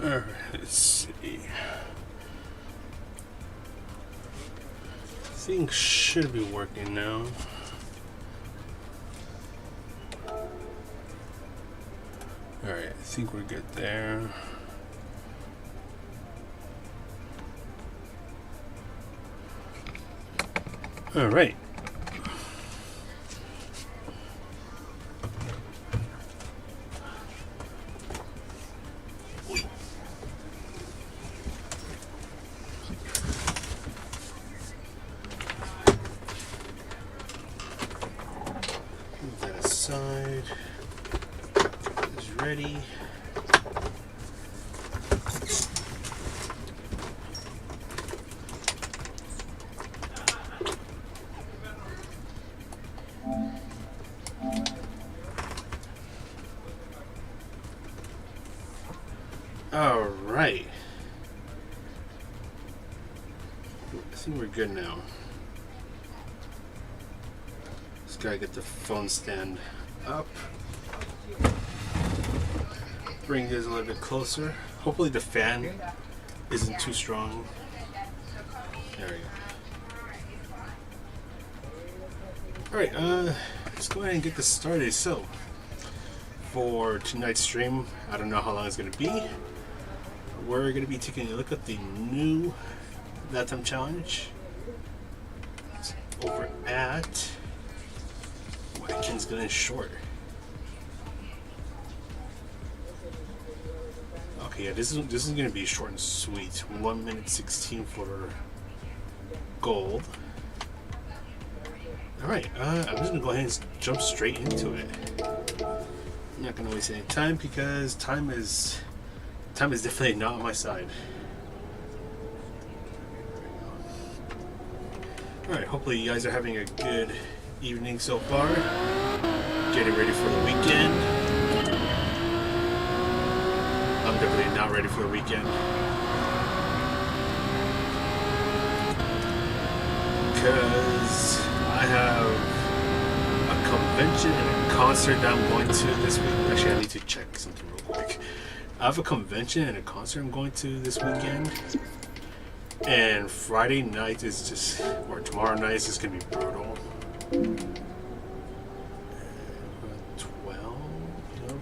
Alright, let's see. Things should be working now. Alright, I think we're good there. Alright. Move that aside. Is ready. All right. I think we're good now. Just gotta get the phone stand up. Bring this a little bit closer. Hopefully the fan isn't too strong. There we go. Alright, let's go ahead and get this started. So, for tonight's stream, I don't know how long it's going to be. We're going to be taking a look at the new Lifetime Challenge. It's over at Watkins Glen Short. Okay, yeah, this is going to be short and sweet. 1 minute 16 for gold. Alright, I'm just going to go ahead and jump straight into it. I'm not going to waste any time because time is definitely not on my side. Alright, hopefully you guys are having a good evening so far. Getting ready for the weekend. I'm definitely not ready for the weekend. Because I have a convention and a concert that I'm going to this week. Actually, I need to check something real quick. I have a convention and a concert I'm going to this weekend. And Friday night is just, or tomorrow night is just going to be brutal.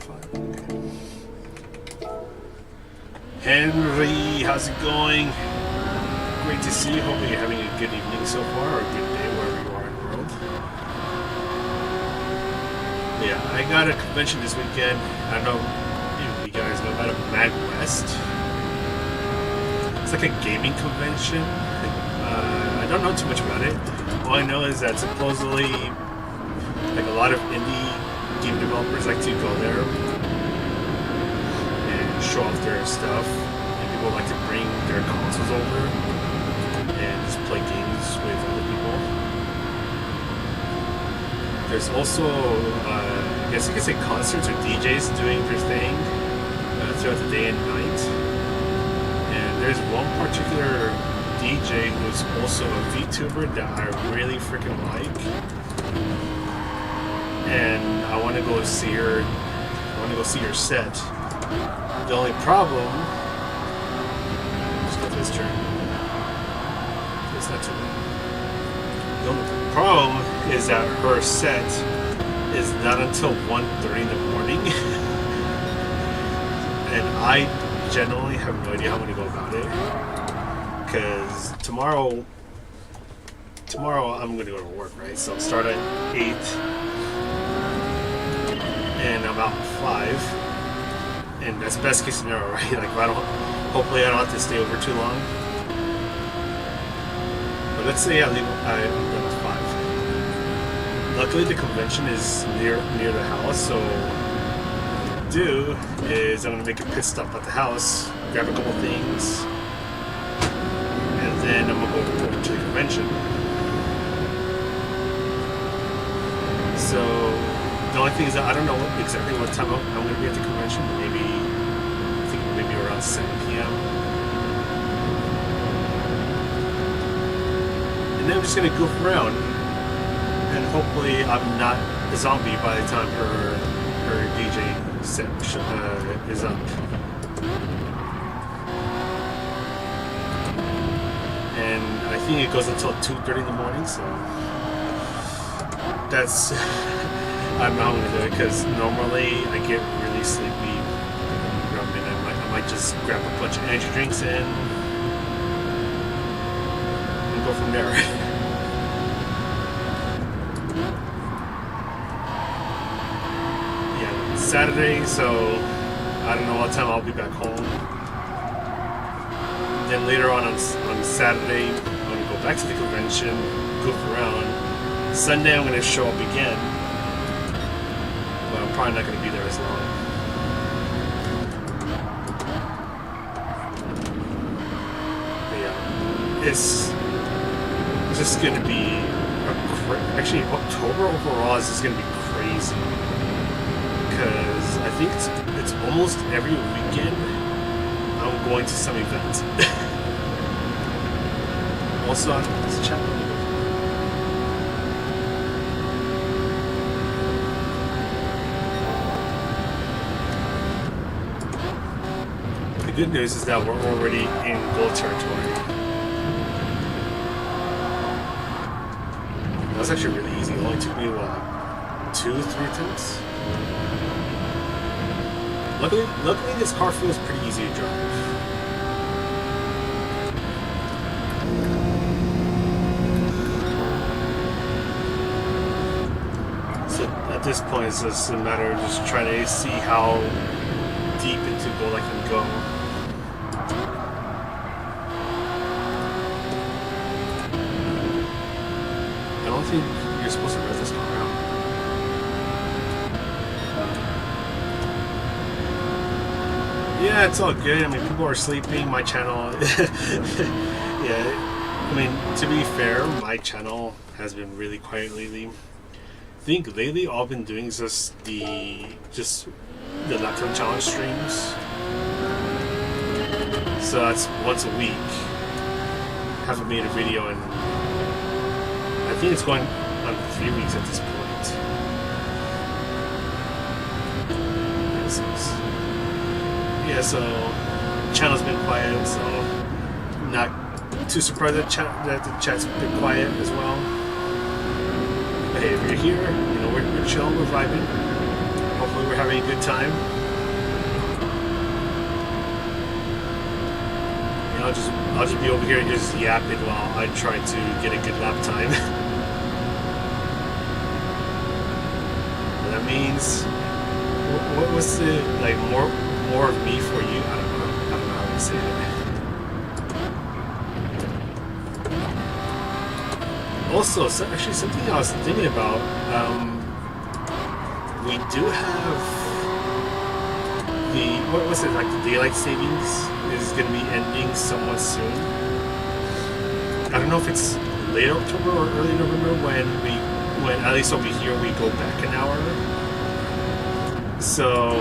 5, okay. Henry, how's it going? Great to see you. Hopefully you're having a good evening so far, or a good day wherever you are in the world. Yeah, I got a convention this weekend. I don't know if you guys know about it, Mag West. It's like a gaming convention. I don't know too much about it. All I know is that supposedly like a lot of indie game developers like to go there and show off their stuff. And people like to bring their consoles over and just play games with other people. There's also, I guess you could say concerts or DJs doing their thing throughout the day and night. And there's one particular DJ who's also a VTuber that I really freaking like. And I want to go see her. I want to go see her set. The only problem, just get this turn. It's not too bad. The only problem is that her set is not until 1:30 in the morning, and I generally have no idea how I'm going to go about it. Because tomorrow I'm going to go to work, right? So I'll start at 8. And I'm out at 5, and that's best case scenario, right? Like, hopefully I don't have to stay over too long. But let's say I'm done at 5. Luckily, the convention is near the house, so what I'm gonna do is I'm gonna make a pit stop at the house, grab a couple things, and then I'm gonna go over to the convention. So the only thing is that I don't know exactly what time I'm going to be at the convention. I think maybe around 7 p.m. And then I'm just going to goof around. And hopefully I'm not a zombie by the time her DJ set is up. and I think it goes until 2:30 in the morning. So that's I'm not gonna do it because normally I get really sleepy around midnight. I might just grab a bunch of energy drinks and go from there. Yeah, Saturday, so I don't know what time I'll be back home. Then later on Saturday, I'm gonna go back to the convention, goof around. Sunday, I'm gonna show up again, but I'm probably not gonna be there as long. But yeah, it's just gonna be actually October overall is just gonna be crazy because I think it's almost every weekend I'm going to some event. Also on this channel. The good news is that we're already in gold territory. That was actually really easy. It only took me, what, 2-3 attempts? Luckily this car feels pretty easy to drive. So at this point it's just a matter of just trying to see how deep into gold I can go. I don't think you're supposed to rev this car out. Yeah, it's all good. I mean, people are sleeping. My channel, yeah. I mean, to be fair, my channel has been really quiet lately. I think lately all I've been doing is just the lap-time challenge streams. So that's once a week. Haven't made a video in, I think it's going on 3 weeks at this point. Yeah, so channel's been quiet, so not too surprised that the chat's been quiet as well. But hey, if you're here, you know, we're chilling, we're vibing. Hopefully we're having a good time. You know, I'll just be over here and just yapping while I try to get a good lap time. That means, what's the, like, more of me for you? I don't know how to say it. Also, actually something I was thinking about, we do have the, what's it, like the daylight savings is going to be ending somewhat soon. I don't know if it's late October or early November when at least over here we go back an hour. So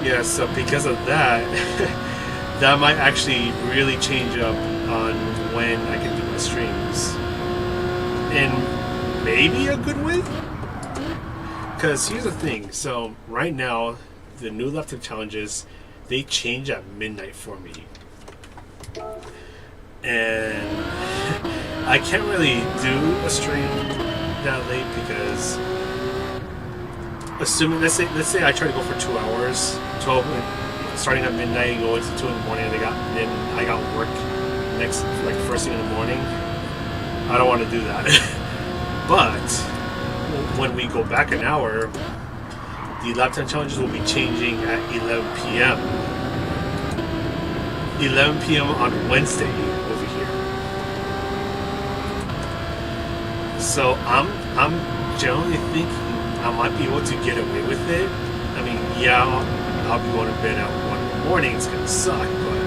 yeah, so because of that, that might actually really change up on when I can do my streams. In maybe a good way? Because here's the thing, so right now, the new lap-time challenges, they change at midnight for me. And I can't really do a stream that late because assuming, let's say I try to go for 2 hours, 12, starting at midnight and going to 2 in the morning, then I got work next, like first thing in the morning. I don't want to do that. But when we go back an hour, the lap-time challenges will be changing at 11 p.m. 11 p.m. on Wednesday over here. So I'm generally thinking I might be able to get away with it. I mean, yeah, I'll be going to bed at 1 in the morning. It's gonna suck, but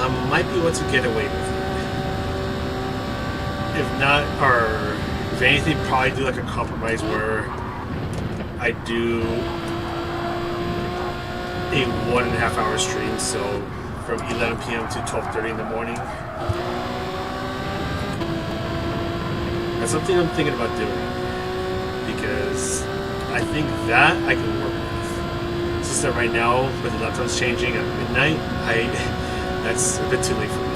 I might be able to get away with it. If not, or if anything, probably do like a compromise where I do a 1.5 hour stream, so from 11 p.m. to 12:30 in the morning. That's something I'm thinking about doing, because because I think that I can work with. It's just that right now, with the laptops changing at midnight, that's a bit too late for me.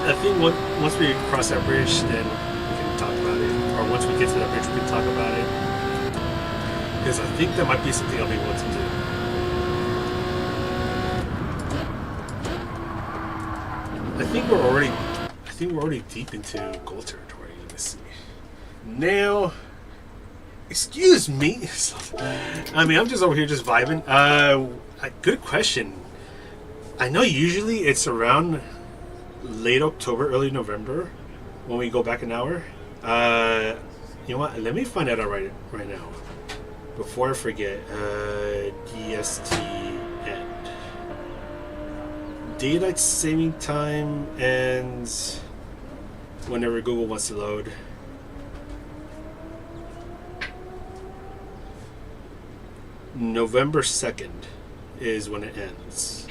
I think once we cross that bridge, then we can talk about it. Or once we get to that bridge, we can talk about it. Because I think that might be something I'll be able to do. I think we're already deep into gold territory. Let's see. Now, excuse me. I mean, I'm just over here just vibing. Good question. I know usually it's around late October, early November when we go back an hour. You know what? Let me find out right now before I forget. DST end. Daylight saving time ends whenever Google wants to load. November 2nd is when it ends,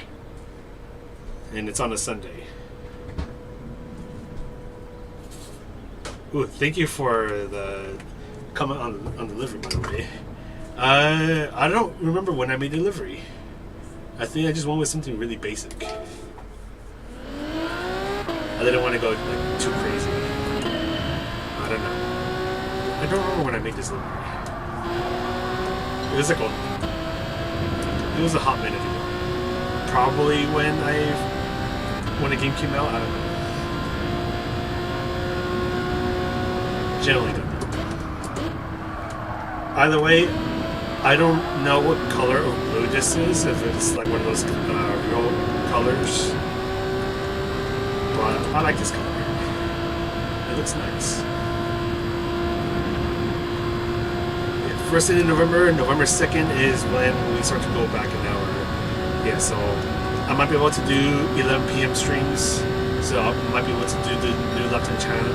and it's on a Sunday. Ooh, thank you for the comment on delivery, by the way. I don't remember when I made delivery. I think I just went with something really basic. I didn't want to go like too crazy. I don't know. I don't remember when I made this delivery. It was like it was a hot minute ago. Probably when the game came out. I don't know. Generally don't know. Either way, I don't know what color of blue this is, if it's like one of those real colors. But I like this color. It looks nice. Yeah, first in November 2nd is when we start to go back an hour. Yeah, so I might be able to do 11 p.m. streams. So I might be able to do the new laptop channel.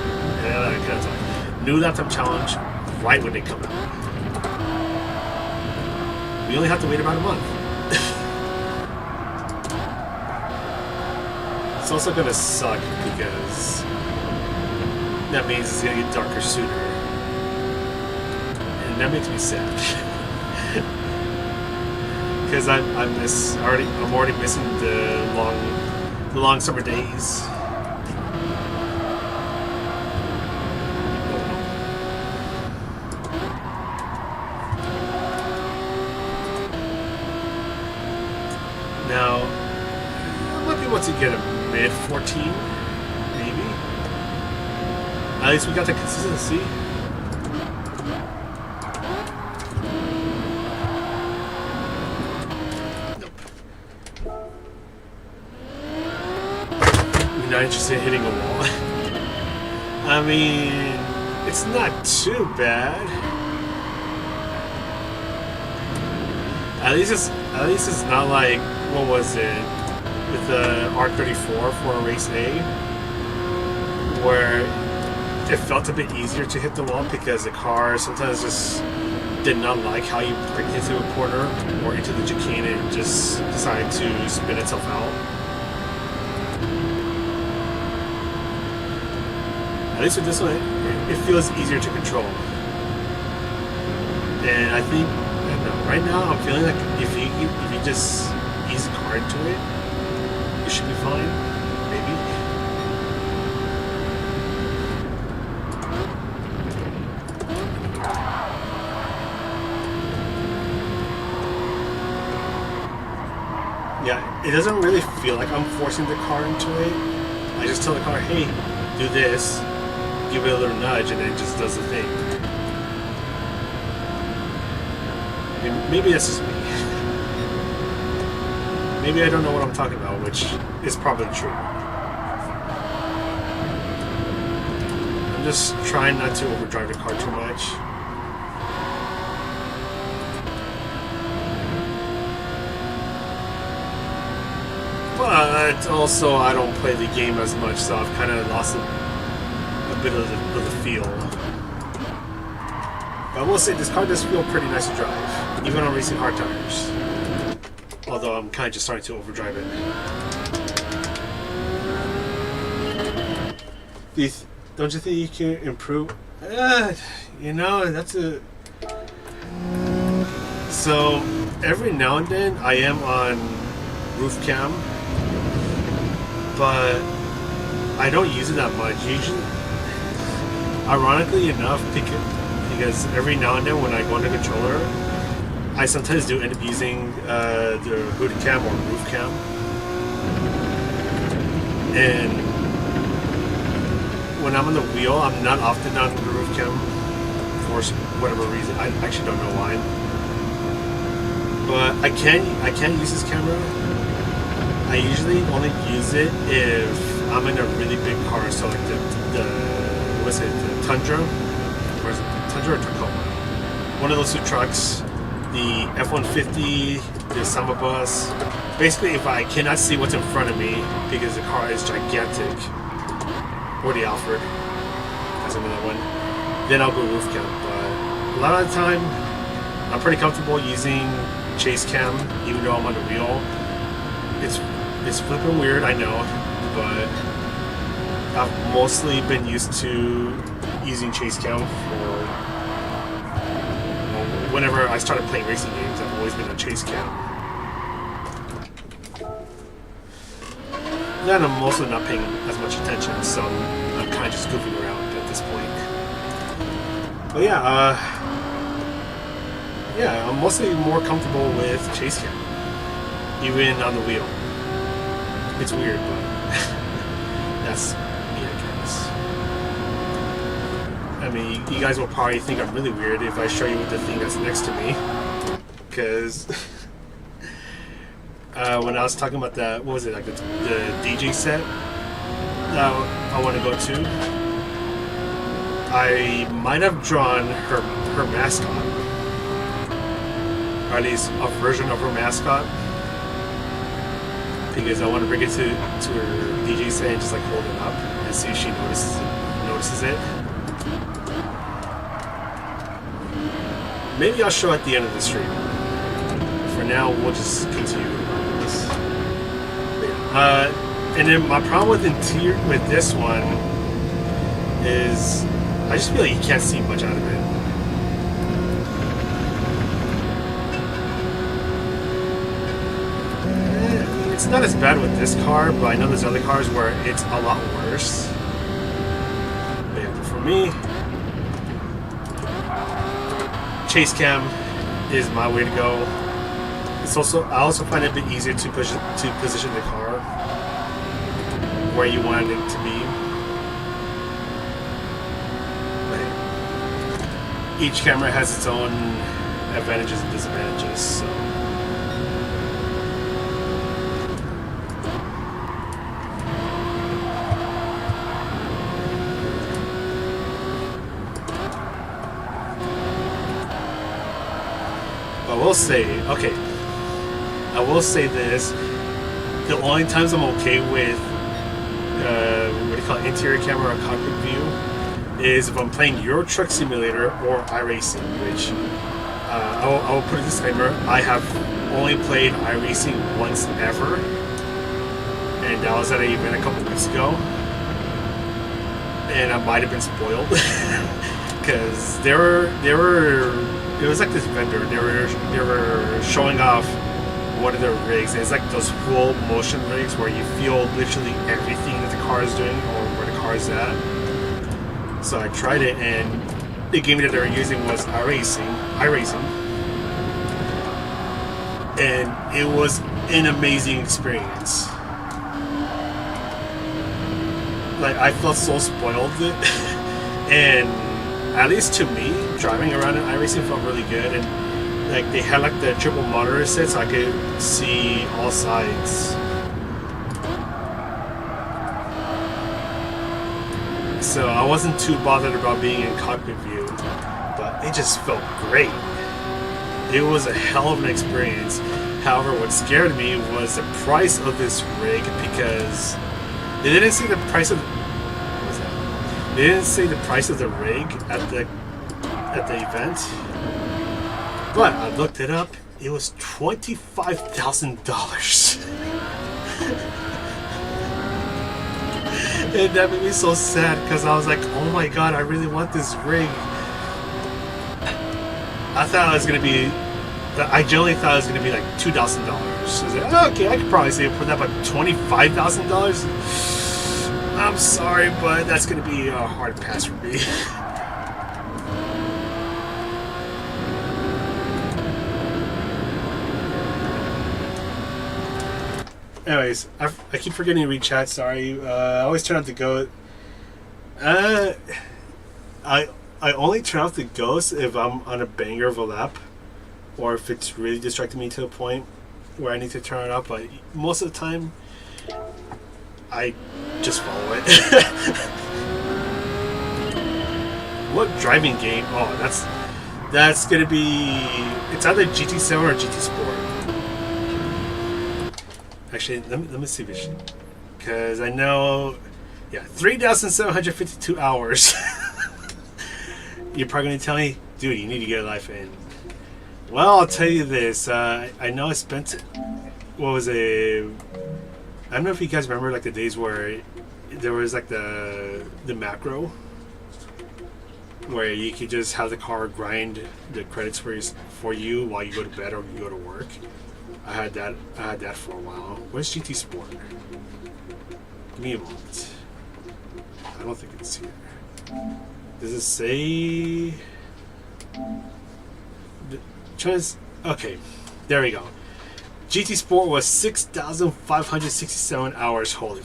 New laptop challenge right when they come out. We only have to wait about a month. It's also gonna suck because that means it's gonna get darker sooner, and that makes me sad. Because I'm already missing the long summer days. Now, I might be able to get a mid 14, maybe. At least we got the consistency. Nope. You're not interested in hitting a wall. I mean, it's not too bad. At least it's not like, what was it, with the R34 for race A, where it felt a bit easier to hit the wall because the car sometimes just did not like how you break into a corner or into the chicane and just decided to spin itself out. At least with this one, it feels easier to control. And I think, I don't know, right now I'm feeling like if you just ease the car into it, it should be fine, maybe. Yeah, it doesn't really feel like I'm forcing the car into it. I just tell the car, hey, do this, give it a little nudge, and then it just does the thing. Maybe that's just me. Maybe I don't know what I'm talking about, which is probably true. I'm just trying not to overdrive the car too much. But also, I don't play the game as much, so I've kind of lost a bit of the feel. But I will say, this car does feel pretty nice to drive, even on racing hard tires. although I'm kind of just starting to overdrive it. Don't you think you can improve? You know, that's a... So, every now and then I am on roof cam, but I don't use it that much. Usually, ironically enough, because every now and then when I go on the controller, I sometimes do end up using the hood cam or roof cam. And when I'm on the wheel, I'm not often on the roof cam for whatever reason. I actually don't know why. But I can use this camera. I usually only use it if I'm in a really big car, so like the what's it, the Tundra, or is it the Tundra or Tacoma? One of those two trucks, the F-150, the Samba bus. Basically, if I cannot see what's in front of me because the car is gigantic, or the Alfred, that's another one, then I'll go roof cam. But a lot of the time, I'm pretty comfortable using chase cam, even though I'm on the wheel. It's flipping weird, I know, but I've mostly been used to using chase cam for, well, whenever I started playing racing games. I've always been on chase cam. Then I'm mostly not paying as much attention, so I'm kind of just goofing around at this point. But yeah, I'm mostly more comfortable with chase cam, even on the wheel. It's weird, but that's me, I guess. I mean, you guys will probably think I'm really weird if I show you the thing that's next to me, because when I was talking about that, what was it, like the DJ set that I want to go to, I might have drawn her mascot, or at least a version of her mascot, because I want to bring it to her DJ set and just like hold it up and see if she notices it. Maybe I'll show at the end of the stream. For now, we'll just continue on this. And then my problem with this one is I just feel like you can't see much out of it. It's not as bad with this car, but I know there's other cars where it's a lot worse. But for me, chase cam is my way to go. It's also, I also find it a bit easier to position the car where you want it to be. But each camera has its own advantages and disadvantages, so. I will say this, the only times I'm okay with what do you call it, interior camera or cockpit view is if I'm playing Euro Truck Simulator or iRacing, which I will put a disclaimer, I have only played iRacing once ever, and that was at an event a couple weeks ago, and I might have been spoiled because it was like this vendor. They were showing off one of their rigs. It's like those full motion rigs where you feel literally everything that the car is doing or where the car is at. So I tried it, and the game that they were using was iRacing, and it was an amazing experience. Like, I felt so spoiled, and at least to me, driving around in iRacing felt really good, and like they had like the triple monitor set, so I could see all sides. So I wasn't too bothered about being in cockpit view, but it just felt great. It was a hell of an experience. However, what scared me was the price of this rig, because they didn't say the price of They didn't say the price of the rig at the event, but I looked it up it was $25,000. And that made me so sad because I was like, oh my god, I really want this rig. I thought it was going to be, I generally thought it was going to be like $2,000. So I was like, oh, okay, I could probably save for that, but $25,000? I'm sorry, but that's going to be a hard pass for me. Anyways, I keep forgetting to read chat, sorry. I always turn off the ghost. I only turn off the ghost if I'm on a banger of a lap, or if it's really distracting me to a point where I need to turn it off, but most of the time, I just follow it. What driving game? Oh, that's gonna be, it's either GT7 or GT Sport. Actually, let me see this, because I know, yeah, 3,752 hours. You're probably gonna tell me, dude, you need to get a life in. Well, I'll tell you this. I know I spent, what was it? I don't know if you guys remember like the days where there was like the macro, where you could just have the car grind the credits for you while you go to bed or you go to work. I had that for a while. Where's GT Sport? Give me a moment. I don't think it's here. Does it say? Okay, there we go. GT Sport was 6,567 hours. Holy,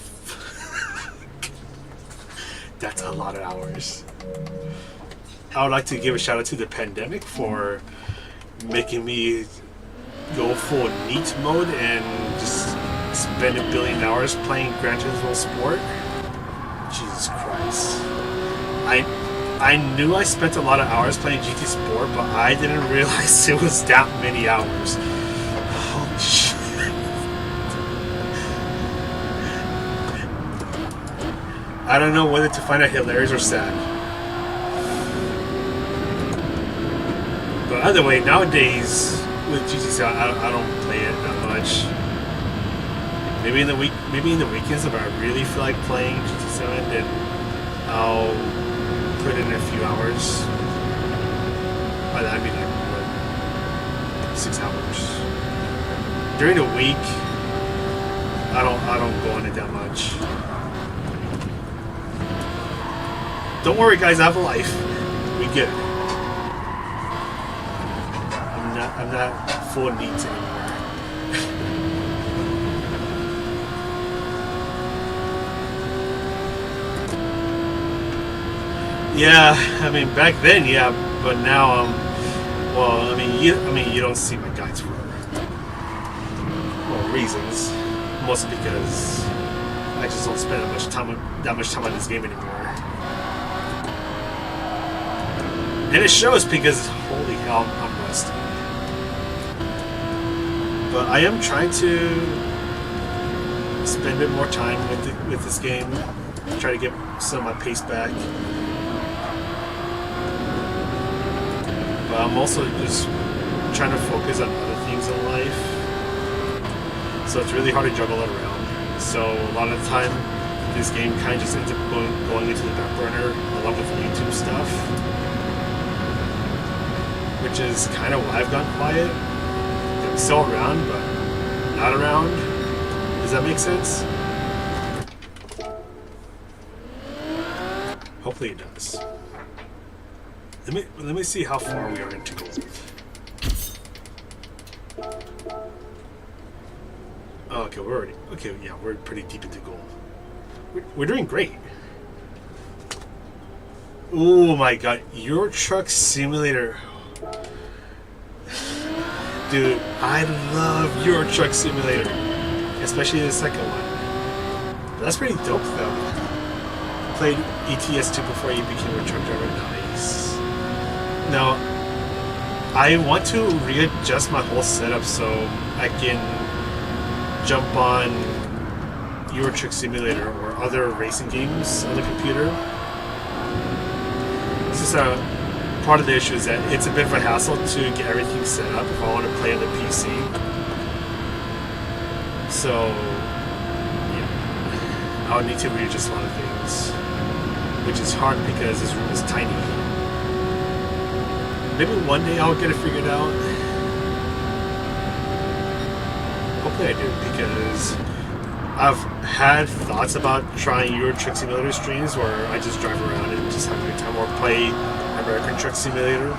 that's a lot of hours. I would like to give a shout out to the pandemic for making me go full NEAT mode and just spend 1 billion hours playing Gran Turismo Sport. Jesus Christ. I knew I spent a lot of hours playing GT Sport, but I didn't realize it was that many hours. Holy shit. I don't know whether to find it hilarious or sad. But either way, nowadays with GT7, I don't play it that much. Maybe in the weekends, if I really feel like playing GT7, then I'll put in a few hours. By that I mean like what, 6 hours. During the week, I don't go on it that much. Don't worry, guys. I have a life. We good. I'm not full of needs anymore. Yeah, I mean back then, yeah, but now well, I mean you don't see my guides for reasons, mostly because I just don't spend that much time on this game anymore. And it shows because holy hell, I'm rusty. But I am trying to spend a bit more time with this game, try to get some of my pace back. But I'm also just trying to focus on other things in life. So it's really hard to juggle it around. So a lot of the time, this game kind of just ends up going into the back burner along with YouTube stuff. Which is kind of why I've gone quiet. I'm still around, but not around. Does that make sense? Hopefully it does. Let me see how far we are into gold. Oh, okay, we're pretty deep into gold. We're doing great. Oh my god, Euro Truck Simulator. Dude, I love Euro Truck Simulator, especially the second one. That's pretty dope though. Played ETS2 before you became a truck driver. Nice. Now, I want to readjust my whole setup so I can jump on Euro Truck Simulator or other racing games on the computer. This is part of the issue is that it's a bit of a hassle to get everything set up if I want to play on the PC. So, yeah, I would need to readjust a lot of things, which is hard because this room is tiny. Maybe one day I'll get it figured out. Hopefully I do, because I've had thoughts about trying Euro Truck Simulator streams where I just drive around and just have a good time, or play American Truck Simulator.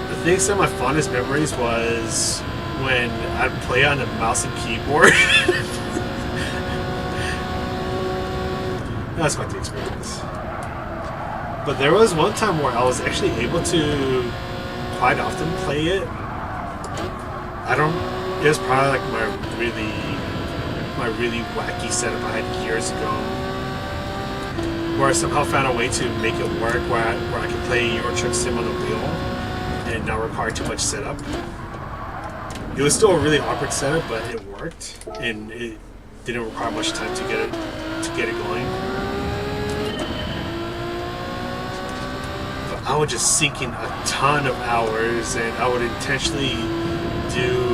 I think some of my fondest memories was when I'd play on the mouse and keyboard. That's quite the experience. But there was one time where I was actually able to quite often play it. It was probably like my really wacky setup I had years ago, where I somehow found a way to make it work where I could play Euro Truck Sim on the wheel and not require too much setup. It was still a really awkward setup, but it worked, and it didn't require much time to get it going. But I would just sink in a ton of hours, and I would intentionally do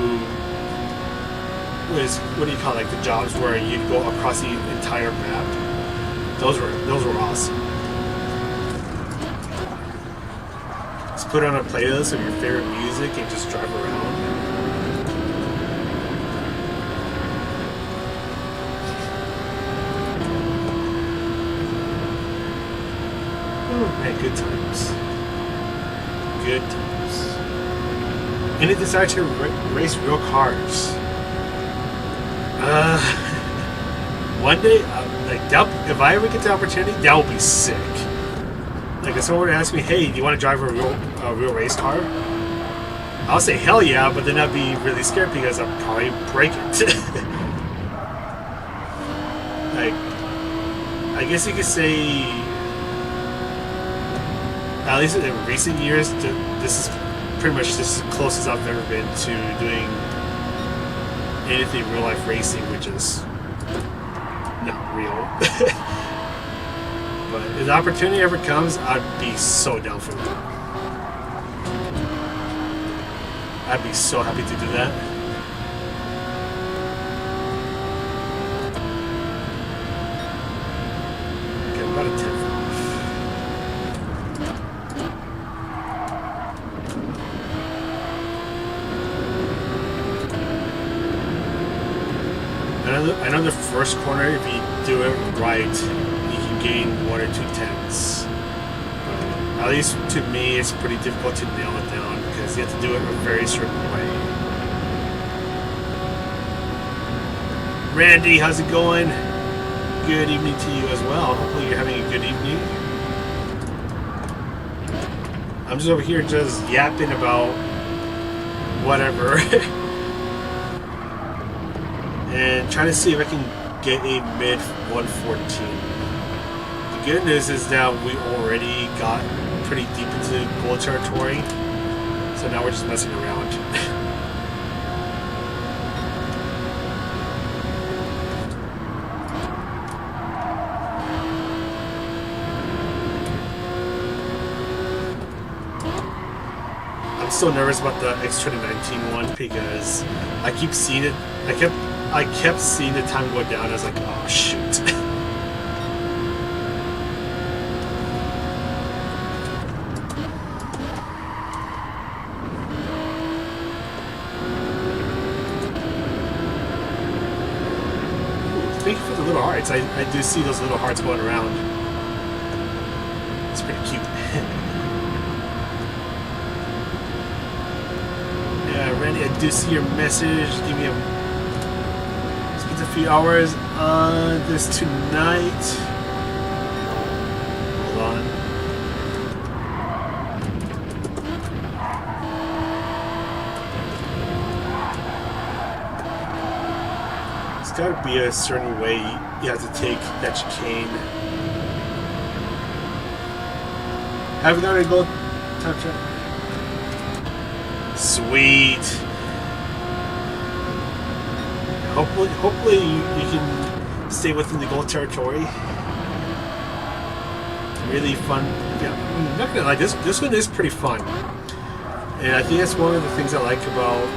what do you call it, like the jobs where you'd go across the entire map. Those were awesome. Just put on a playlist of your favorite music and just drive around. Oh man, good times. Good times. And it decided to race real cars. One day, if I ever get the opportunity, that will be sick. Like, if someone were to ask me, "Hey, do you want to drive a real race car?" I'll say, "Hell yeah!" But then I'd be really scared because I'll probably break it. Like, I guess you could say, at least in recent years, this is pretty much just as close as I've ever been to doing anything real life racing, which is not real. But if the opportunity ever comes, I'd be so down for that. I'd be so happy to do that. Okay, I'm about a 10th off. I know the first corner, if you do it right, you can gain 1 or 2 tenths. But at least to me, it's pretty difficult to nail it down because you have to do it a very certain way. Randy, how's it going? Good evening to you as well. Hopefully you're having a good evening. I'm just over here just yapping about whatever. And trying to see if I can get a mid 114. The good news is that we already got pretty deep into goal territory, so now we're just messing around. I'm still nervous about the X2019 one because I keep seeing it. I kept seeing the time go down. I was like, oh shoot. Thank you for the little hearts. I do see those little hearts going around. It's pretty cute. Yeah, Randy, I do see your message. Give me a few hours on this tonight. Hold on. It's got to be a certain way you have to take that chicane. Haven't got to go time check. Sweet. Hopefully you can stay within the gold territory. Really fun. Yeah, I'm not gonna lie, this one is pretty fun. And I think that's one of the things I like about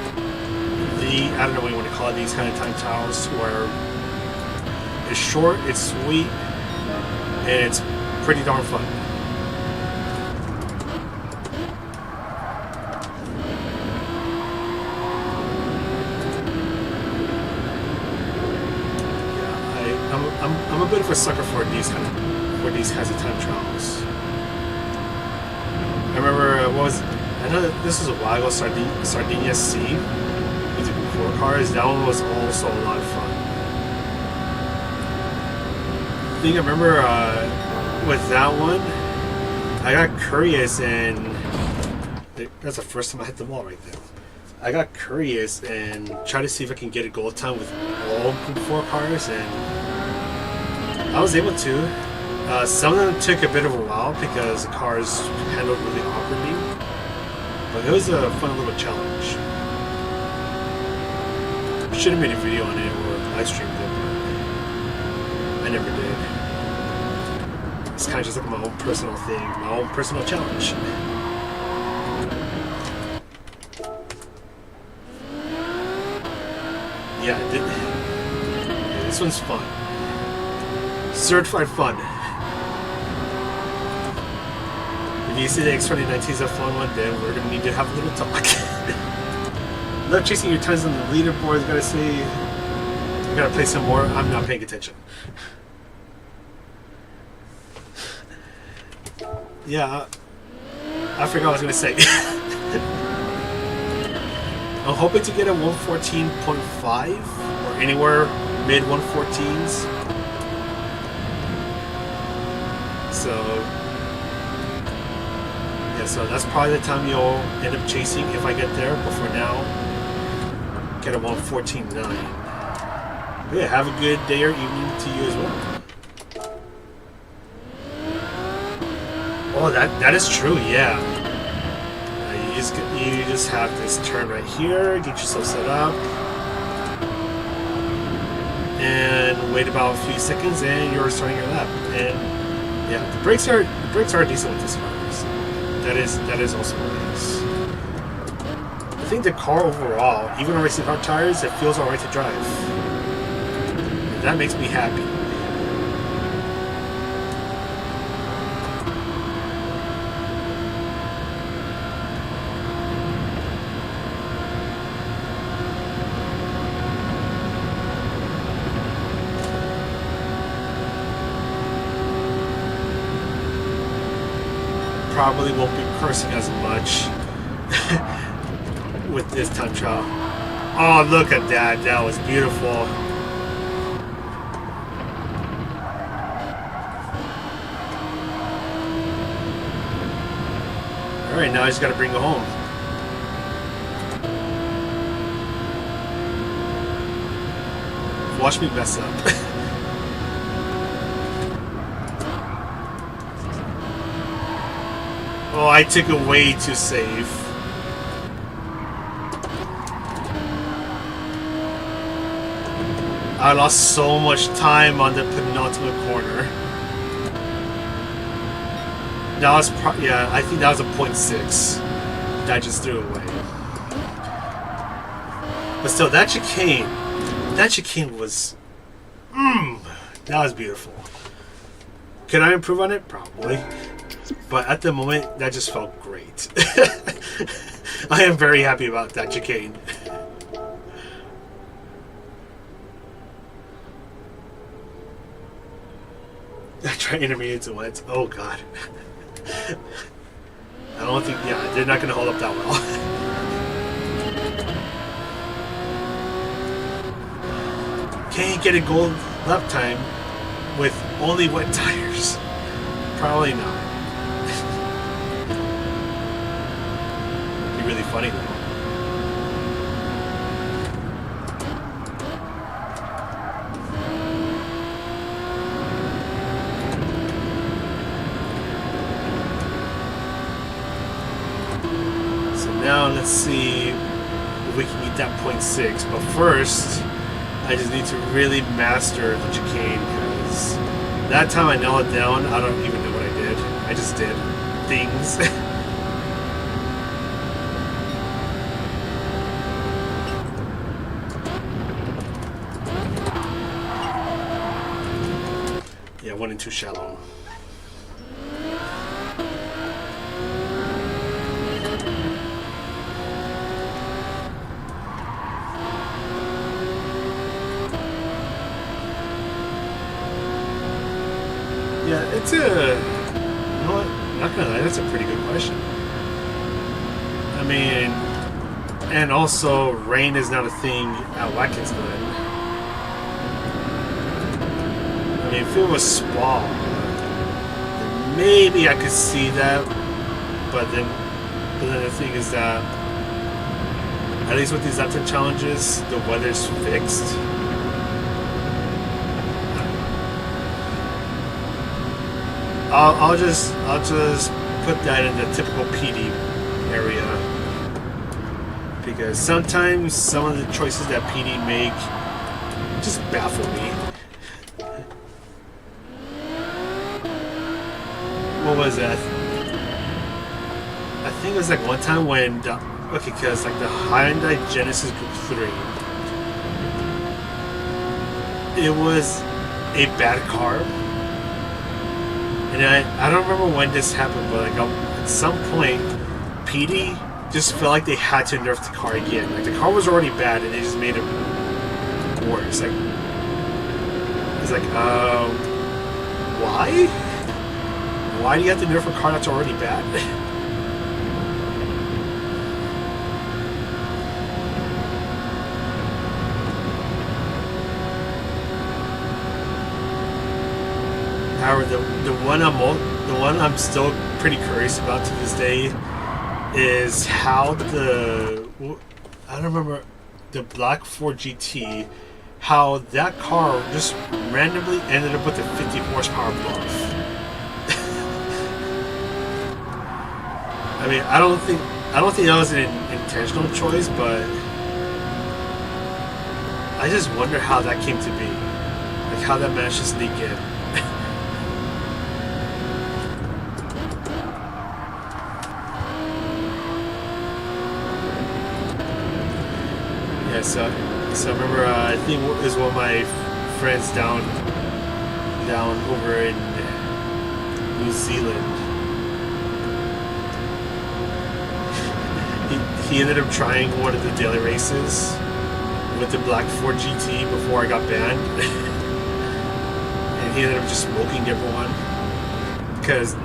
the, I don't know what you want to call it, these kind of time trials, where it's short, it's sweet, and it's pretty darn fun. Yeah, I'm a bit of a sucker for these kinds of time trials. I remember I know that this was a while ago, Sardinia Sea. With the 4 cars, that one was also a lot of fun. I think I remember with that one, I got curious and that's the first time I hit the wall right there. I got curious and tried to see if I can get a gold time with all 4 cars, and I was able to. Some of them took a bit of a while because the cars handled really awkwardly, but it was a fun little challenge. Should have made a video on it or live streamed it, but I never did. It's kind of just like my own personal thing, my own personal challenge. Yeah, this one's fun. Certified fun. If you see the X2019's a fun one, then we're going to need to have a little talk. Love chasing your times on the leaderboards, gotta say. You gotta play some more. I'm not paying attention. Yeah, I forgot what I was gonna say. I'm hoping to get a 114.5 or anywhere mid 114s. So that's probably the time you'll end up chasing if I get there. But for now, get a 114.9. Yeah, have a good day or evening to you as well. Oh, that is true. Yeah. You just have this turn right here. Get yourself set up, and wait about a few seconds, and you're starting your lap. And yeah, the brakes are decent with this car. That is also nice. I think the car overall, even on racing hard tires, it feels alright to drive. And that makes me happy. Probably won't be cursing as much with this time trial. Oh, look at that. That was beautiful. Alright, now I just gotta bring it home. Watch me mess up. Oh, I took it way too safe. I lost so much time on the penultimate corner. That was yeah, I think that was a 0.6 that I just threw away. But still, that chicane was, that was beautiful. Could I improve on it? Probably. But at the moment, that just felt great. I am very happy about that chicane. I tried intermediates and wets. Oh god. I don't think, yeah, they're not going to hold up that well. Can't get a gold lap time with only wet tires. Probably not. Be really funny though. So now let's see if we can get that 0.6. But first, I just need to really master the chicane, because that time I nailed it down, I don't even know what I did. I just did things. Yeah, I went in too shallow. Yeah, it's a... You know what? Not gonna lie, that's a pretty good question. I mean... And also, rain is not a thing at Watkins Glen. I mean, if it was Spa, then maybe I could see that. But then the thing is that, at least with these Upton challenges, the weather's fixed. I'll just put that in the typical PD area, because sometimes some of the choices that PD make just baffle me. What was that? I think it was like one time when okay, because like the Hyundai Genesis Group 3, it was a bad car. And I don't remember when this happened, but like at some point, PD just felt like they had to nerf the car again. Like the car was already bad, and they just made it worse. Like it's like, why? Why do you have to nerf a car that's already bad? However, the one I'm still pretty curious about to this day is how I don't remember, the Black Ford GT, how that car just randomly ended up with a 50 horsepower buff. I mean, I don't think that was an intentional choice, but I just wonder how that came to be, like how that managed to sneak in. So I remember, I think it was one of my friends down over in New Zealand. He ended up trying one of the daily races with the Black Ford GT before I got banned, and he ended up just smoking everyone, because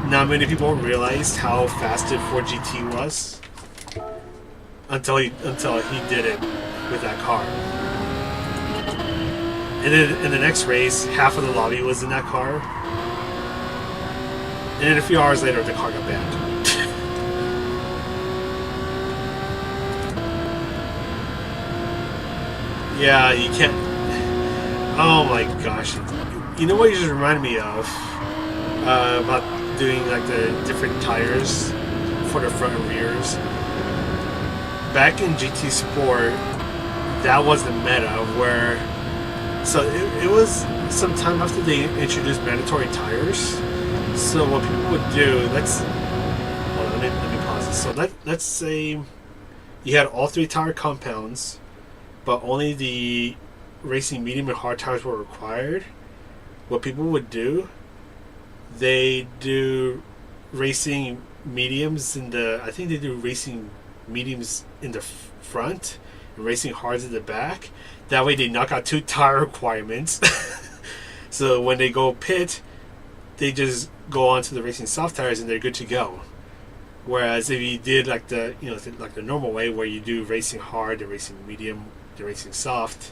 not many people realized how fast the Ford GT was until he did it with that car. And then in the next race, half of the lobby was in that car, and then a few hours later the car got banned. Yeah, you can't... Oh my gosh. You know what you just reminded me of? About doing like the different tires for the front and rears. Back in GT Sport, that was the meta where... So it was some time after they introduced mandatory tires. So what people would do... Hold on, let me pause this. So let's say you had all three tire compounds, but only the racing medium and hard tires were required. What people would do, they do racing mediums in the... I think they do racing mediums in the front and racing hards in the back. That way they knock out 2 tire requirements. So when they go pit, they just go on to the racing soft tires and they're good to go. Whereas if you did like the normal way, where you do racing hard, the racing medium, the racing soft,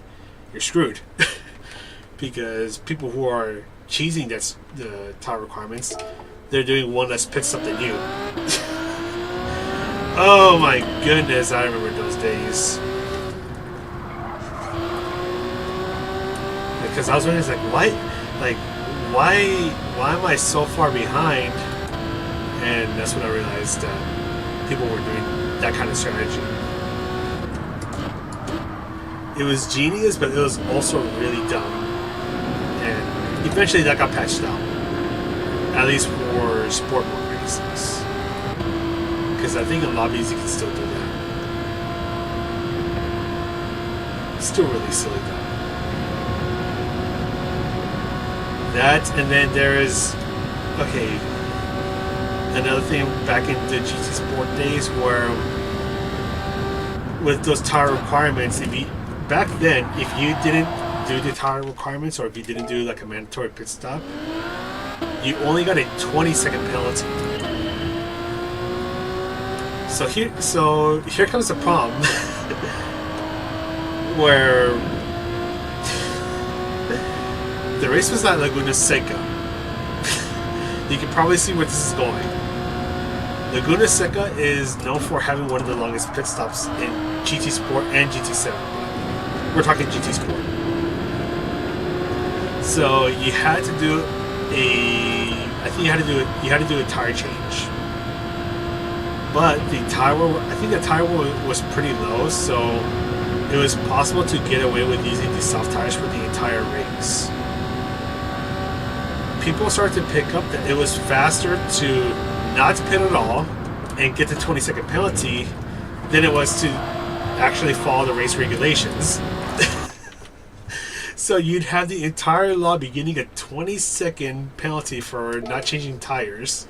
you're screwed. Because people who are cheesing the tire requirements, they're doing one less pit stop than you. Oh my goodness, I remember those days. Because I was wondering, why am I so far behind? And that's when I realized that people were doing that kind of strategy. it was genius, but it was also really dumb. And eventually that got patched out, at least for sport mode races. Because I think in lobbies you can still do that. It's still really silly though. That, and then there is, okay, another thing back in the GT Sport days where with those tire requirements, back then, if you didn't do the tire requirements or if you didn't do like a mandatory pit stop, you only got a 20-second penalty. So here comes the problem where the race was at Laguna Seca. You can probably see where this is going. Laguna Seca is known for having one of the longest pit stops in GT Sport and GT7. We're talking GT Sport. So you had to do I think you had to do a tire change. But I think the tire was pretty low, so it was possible to get away with using these soft tires for the entire race. People started to pick up that it was faster to not pit at all and get the 20-second penalty than it was to actually follow the race regulations. So you'd have the entire lobby getting a 20-second penalty for not changing tires.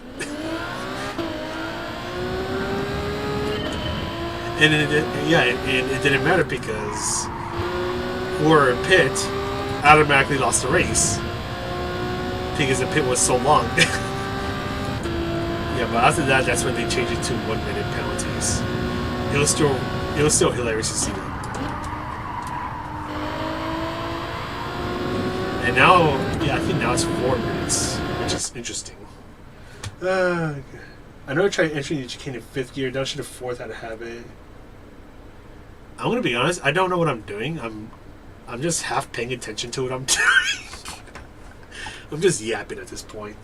And it didn't matter because whoever pit automatically lost the race because the pit was so long. Yeah, but after that, that's when they changed it to 1-minute penalties. It was still hilarious to see that. And now, yeah, I think now it's 4 minutes, which is interesting. I know I tried entering the chicane in 5th gear, now should have 4th out of habit. I'm gonna be honest, I don't know what I'm doing. I'm just half paying attention to what I'm doing. I'm just yapping at this point.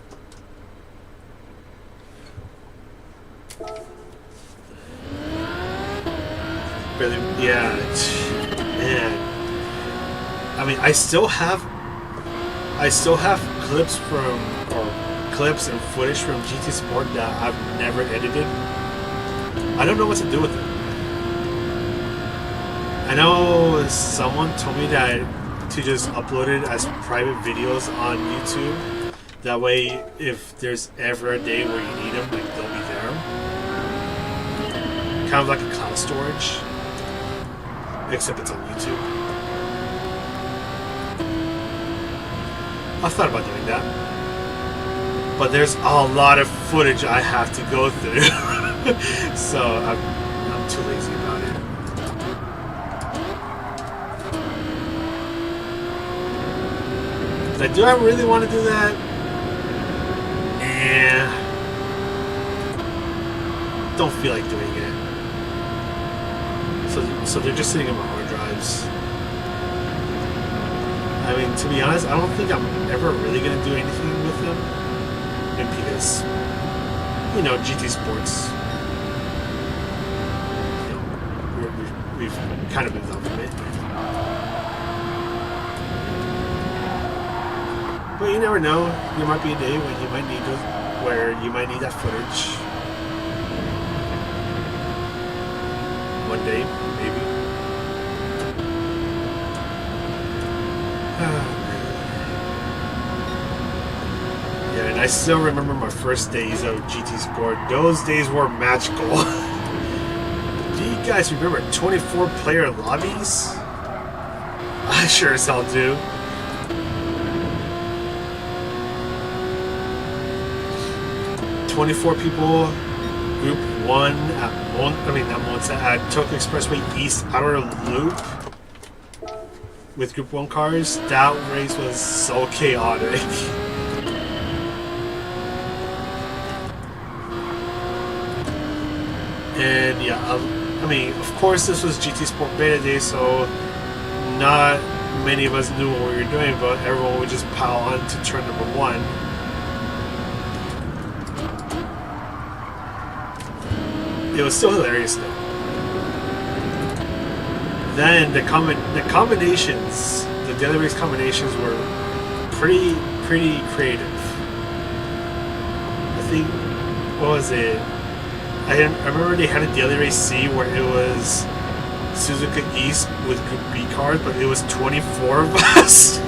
Really, yeah, man. I mean, I still have clips and footage from GT Sport that I've never edited. I don't know what to do with them. I know someone told me that to just upload it as private videos on YouTube. That way, if there's ever a day where you need them, like they'll be there. Kind of like a cloud storage, except it's on YouTube. I thought about doing that, but there's a lot of footage I have to go through, so I'm too lazy about it. Like, do I really want to do that? Don't feel like doing it. So they're just sitting on my hard drives. I mean, to be honest, I don't think I'm ever really going to do anything with them. And because, you know, GT Sports, you know, we've kind of moved on from it. But you never know. There might be a day when you might need that footage. One day, maybe. Yeah, and I still remember my first days of GT Sport. Those days were magical. Do you guys remember 24-player lobbies? I sure as hell do. "24 people, Group 1 at Tokyo Expressway East Outer Loop with Group 1 cars." That race was so chaotic. And yeah, I mean, of course this was GT Sport Beta Day, so not many of us knew what we were doing, but everyone would just pile on to turn number 1. It was still hilarious though. then the combinations, the daily race combinations were pretty creative. I think, what was it? I remember they had a daily race C where it was Suzuka East with Group B cars, but it was 24 of us.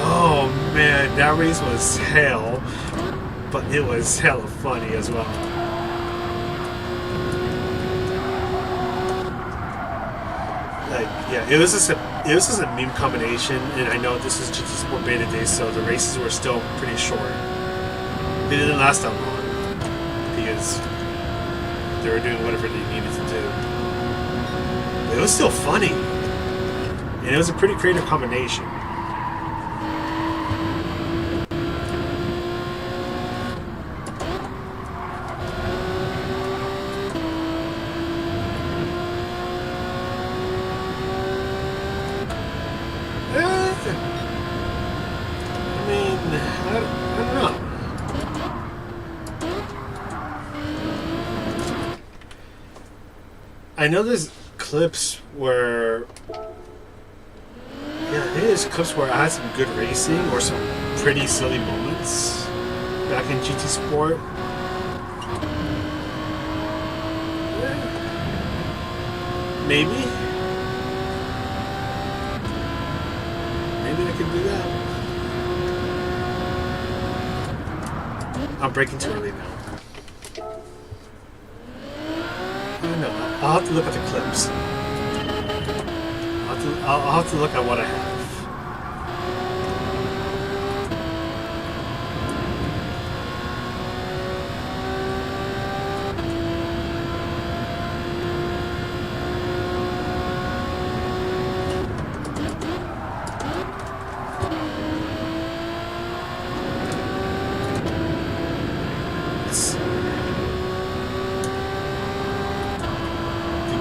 Oh man, that race was hell, but it was hella funny as well. Like, yeah, it was just a meme combination, and I know this is GT Sport Beta Day, so the races were still pretty short. They didn't last that long because they were doing whatever they needed to do. But it was still funny, and it was a pretty creative combination. I know there's clips where, there's clips where I had some good racing or some pretty silly moments back in GT Sport. Yeah. Maybe I could do that. I'm braking too early now. No, I'll have to look at the clips. I'll have to look at what I have.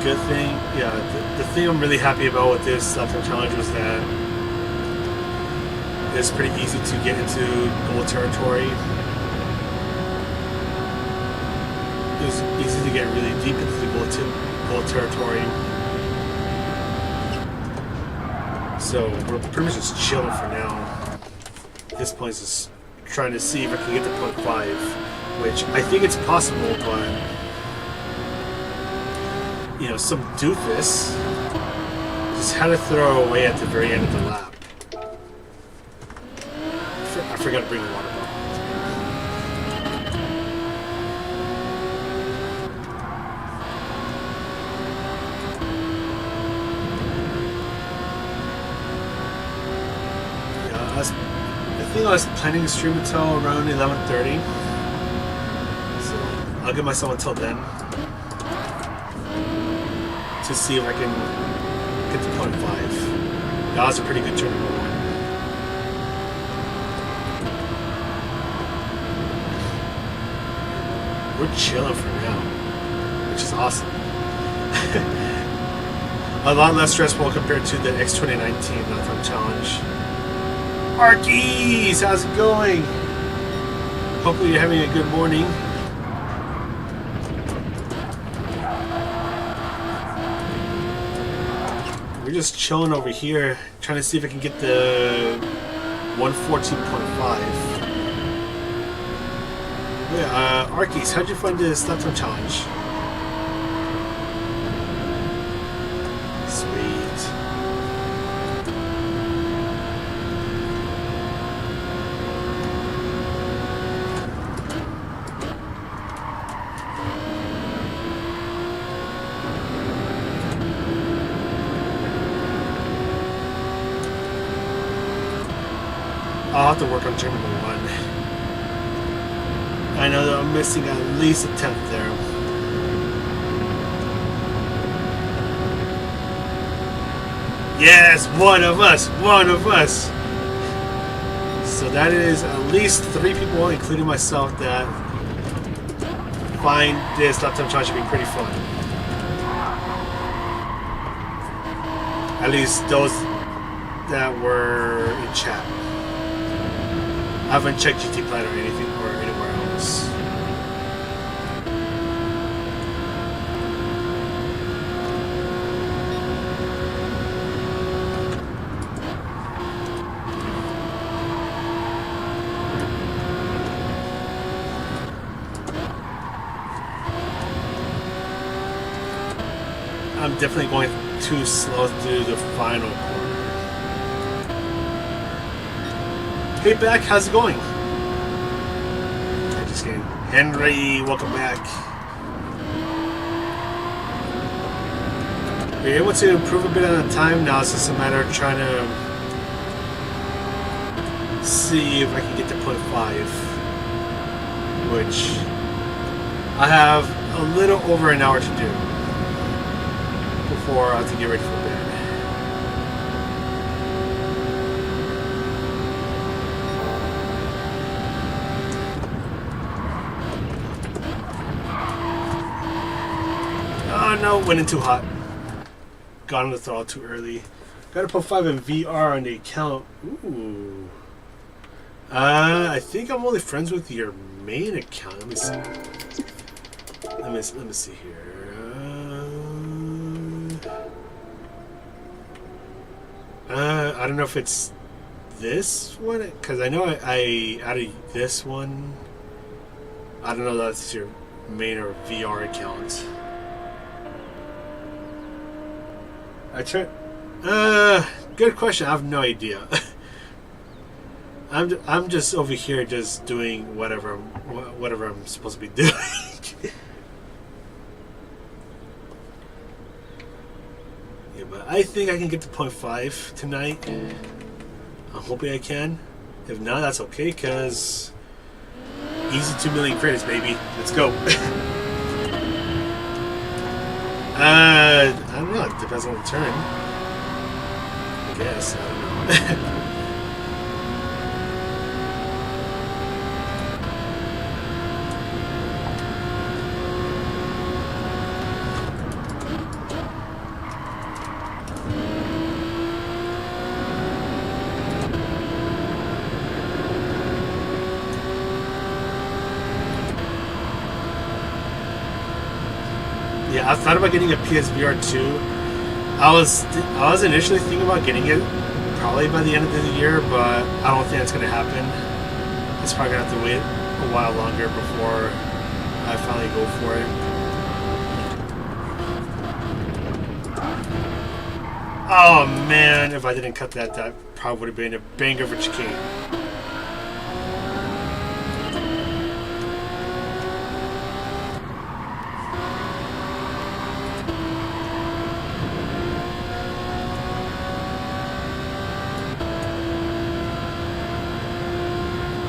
Good thing, the thing I'm really happy about with this lifetime challenge was that it's pretty easy to get into goal territory. It was easy to get really deep into the goal territory. So we're pretty much just chilling for now. At this point, just trying to see if I can get to 0.5, which I think it's possible, but some doofus just had to throw away at the very end of the lap. I forgot to bring the water bottle. I think I was planning to stream until around 11:30, so I'll give myself until then to see if I can get to 0.5. That was a pretty good turn number 1. We're chilling for now, which is awesome. A lot less stressful compared to the X2019 Lifetime Challenge. Arkies, how's it going? Hopefully you're having a good morning. We're just chilling over here, trying to see if I can get the 114.5. Yeah, Arkies, how'd you find this Lifetime Challenge? Sweet. I'll have to work on turn number 1. I know that I'm missing at least a 10th there. Yes, one of us. So that is at least 3 people, including myself, that find this Lifetime Challenge to be pretty fun. At least those that were in chat. I haven't checked GT Planet or anything or anywhere else. I'm definitely going too slow through the final corner. Hey, back, how's it going? I'm just kidding. Henry, welcome back. We're able to improve a bit on the time now. It's just a matter of trying to see if I can get to 0.5, which I have a little over an hour to do before I have to get ready for bed. Oh no, went in too hot. Got on the throttle too early. Got to put 5 in VR on the account. Ooh. I think I'm only friends with your main account. Let me see. Let me see here. I don't know if it's this one, because I know I added this one. I don't know if that's your main or VR account. I tried. Good question. I have no idea. I'm just over here just doing whatever I'm supposed to be doing. Yeah, but I think I can get to 0.5 tonight. I'm hoping I can. If not, that's okay, because easy 2 million credits, baby. Let's go. I don't know. It depends on the turn. I guess. I don't know. Yeah, I thought about getting a PSVR 2. I was initially thinking about getting it probably by the end of the year, but I don't think that's going to happen. It's probably going to have to wait a while longer before I finally go for it. Oh man, if I didn't cut that, that probably would have been a banger for chicane.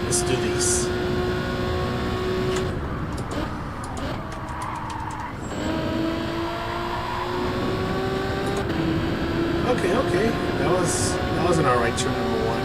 Let's do these. Okay. That was an alright turn number 1.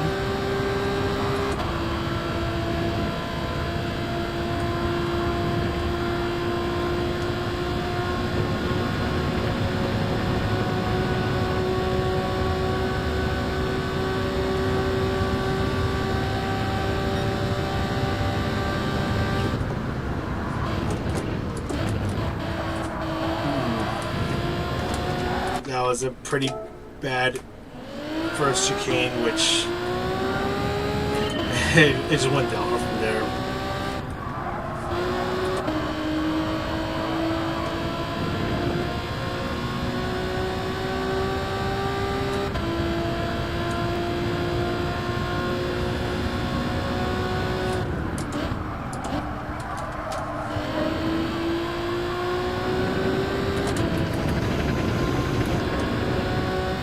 That was a pretty bad first chicane, which it just went down from there.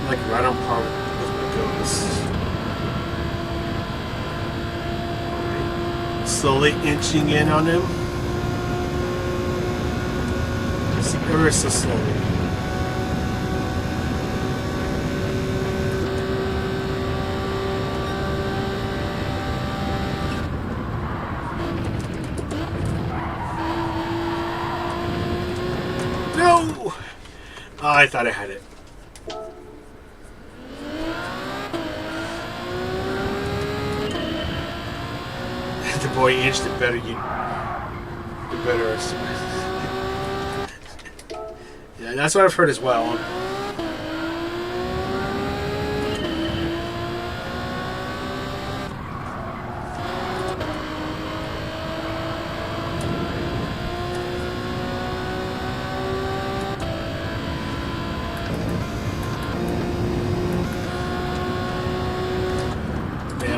Like right on par with my Ghost. Slowly inching in on him. Just ever so slowly. No! Oh, I thought I had it. The boy inched it better. The better. Yeah, that's what I've heard as well.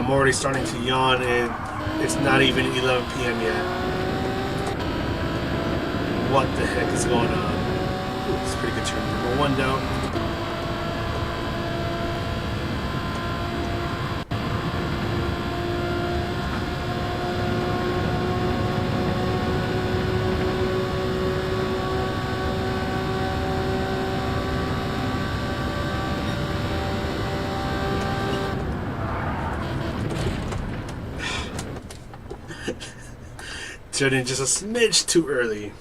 I'm already starting to yawn, and it's not even 11 p.m. yet. What the heck is going on? Ooh, it's a pretty good turn. Number 1 down. Turning just a smidge too early.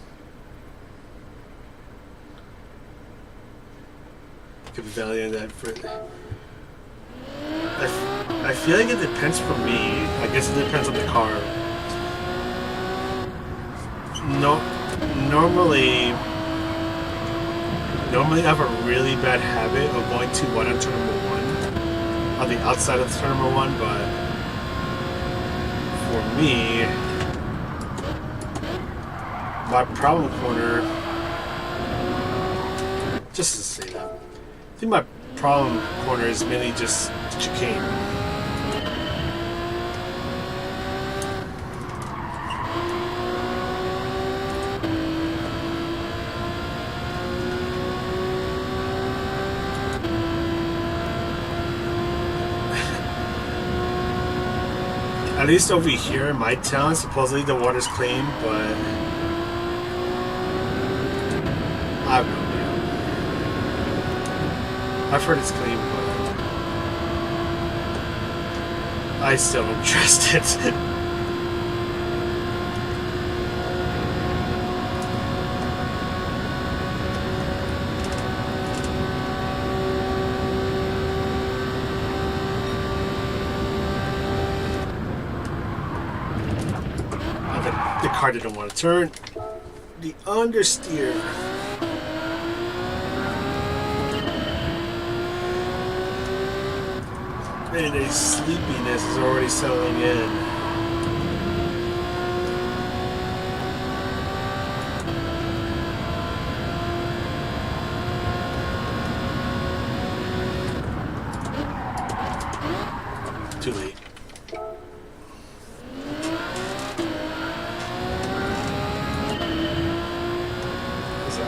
Could be validating that for. I feel like it depends for me. I guess it depends on the car. No, normally I have a really bad habit of going too wide on turn number 1, on the outside of turn number 1. But for me, my problem corner, just to say that, I think my problem corner is mainly just chicane. At least over here in my town, supposedly the water's clean, but I have no idea. I've heard it's clean, but I still don't trust it. The car didn't want to turn. The understeer. And a sleepiness is already settling in. Too late.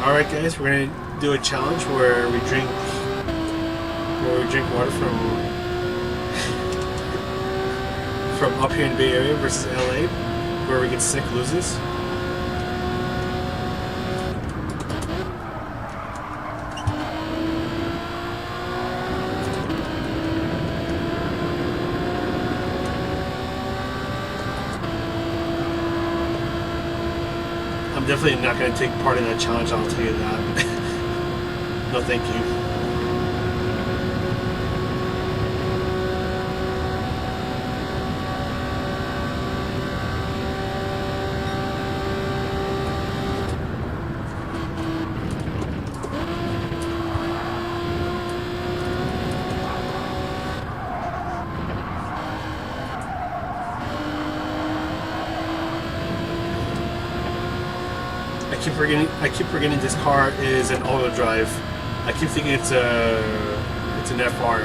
Alright guys, we're gonna do a challenge where we drink water from up here in the Bay Area versus LA, where we get sick loses. I'm definitely not going to take part in that challenge, I'll tell you that. No thank you. I keep forgetting this car is an all-wheel drive. I keep thinking it's an FR.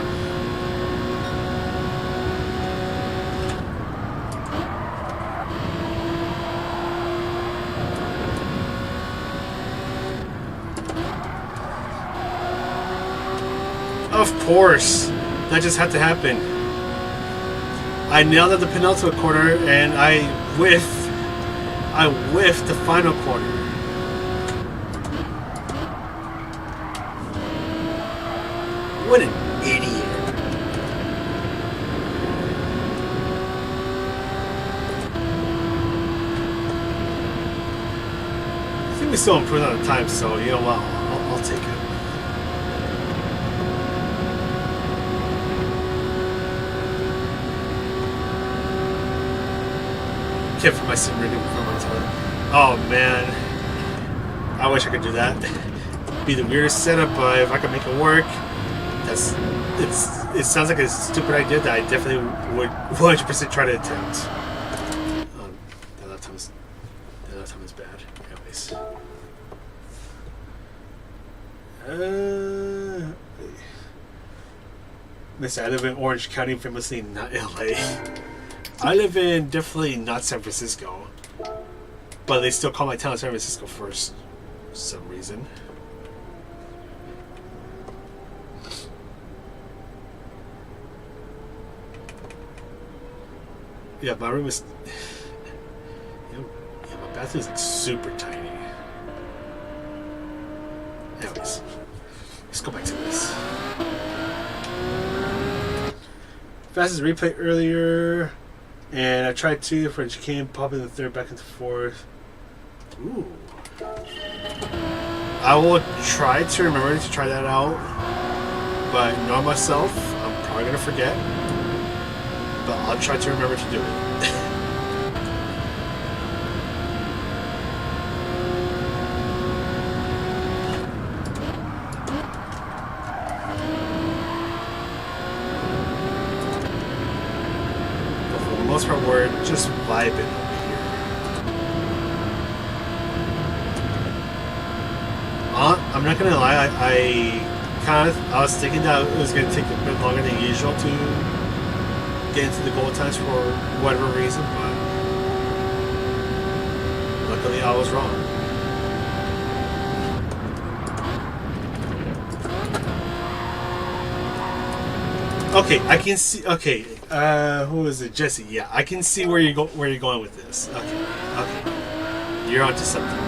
Of course, that just had to happen. I nailed at the penultimate corner and I whiffed the final corner. What an idiot. I think we still improved on the time, so you know what, I'll take it. Can't for my sim rig from my toilet. Oh man. I wish I could do that. It'd be the weirdest setup, but if I could make it work. It sounds like a stupid idea that I definitely would 100% try to attempt. That time is bad. Anyways. Listen, I live in Orange County, famously not LA. I live in definitely not San Francisco, but they still call my town San Francisco for some reason. Yeah, my room is. Yeah, my bathroom is like super tiny. Anyways, let's go back to this. Fastest replay earlier, and I tried two for chicane, popping the third back into fourth. Ooh. I will try to remember to try that out, but knowing myself, I'm probably gonna forget. But I'll try to remember to do it. But for the most part, we're just vibing over here. I'm not gonna lie, I was thinking that it was gonna take a bit longer than usual to get into the goal times for whatever reason, but luckily I was wrong. Okay, I can see. Okay, who is it? Jesse. Yeah, I can see where you're going with this. Okay, you're onto something.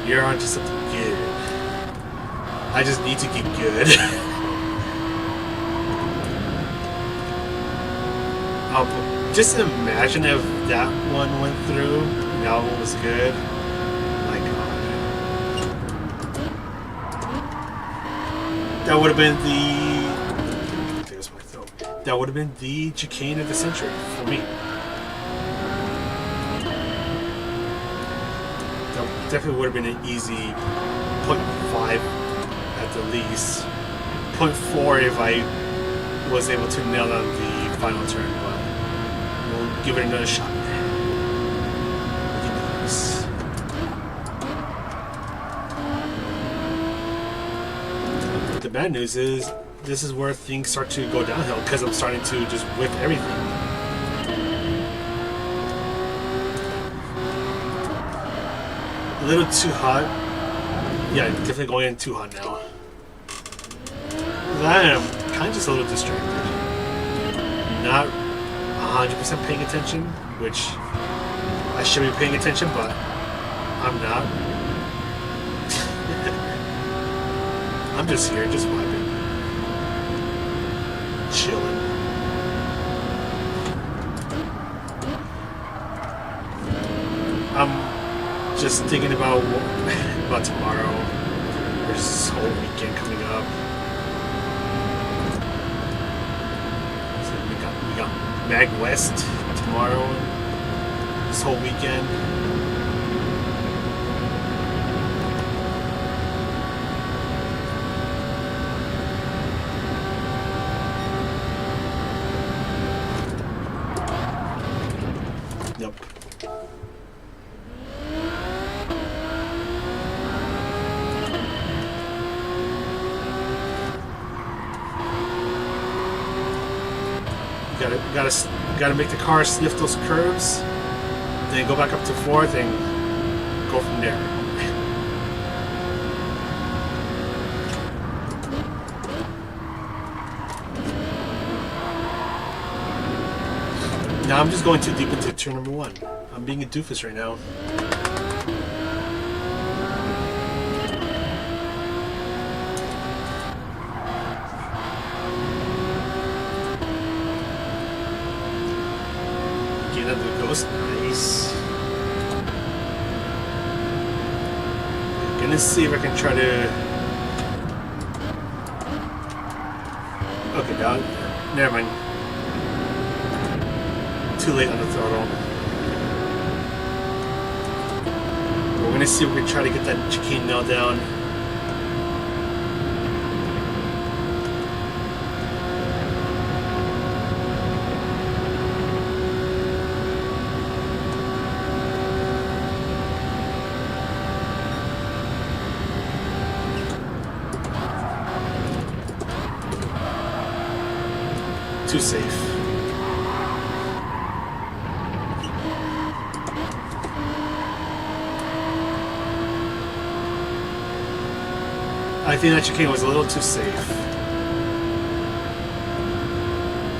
You're onto something good. I just need to get good. Just imagine if that one went through, that one was good. My God. That would have been that would have been the chicane of the century for me. That definitely would have been an easy 0.5 at the least. 0.4 if I was able to nail down the final turn, but we'll give it another shot. The bad news is this is where things start to go downhill because I'm starting to just whip everything. A little too hot. Yeah, definitely going in too hot now. I am kind of just a little distracted. Not 100% paying attention, which I should be paying attention, but I'm not. I'm just here, just vibing. Chilling. I'm just thinking about tomorrow. There's this whole weekend coming up. We got Mag West tomorrow. This whole weekend. Yep. Gotta make the car sniff those curves, then go back up to fourth and go from there. Now I'm just going too deep into turn number one. I'm being a doofus right now. Nice. I'm gonna see if I can try to. Okay, down. Never mind. Too late on the throttle. We're gonna see if we can try to get that chicane nail down. too safe. I think that chicane was a little too safe.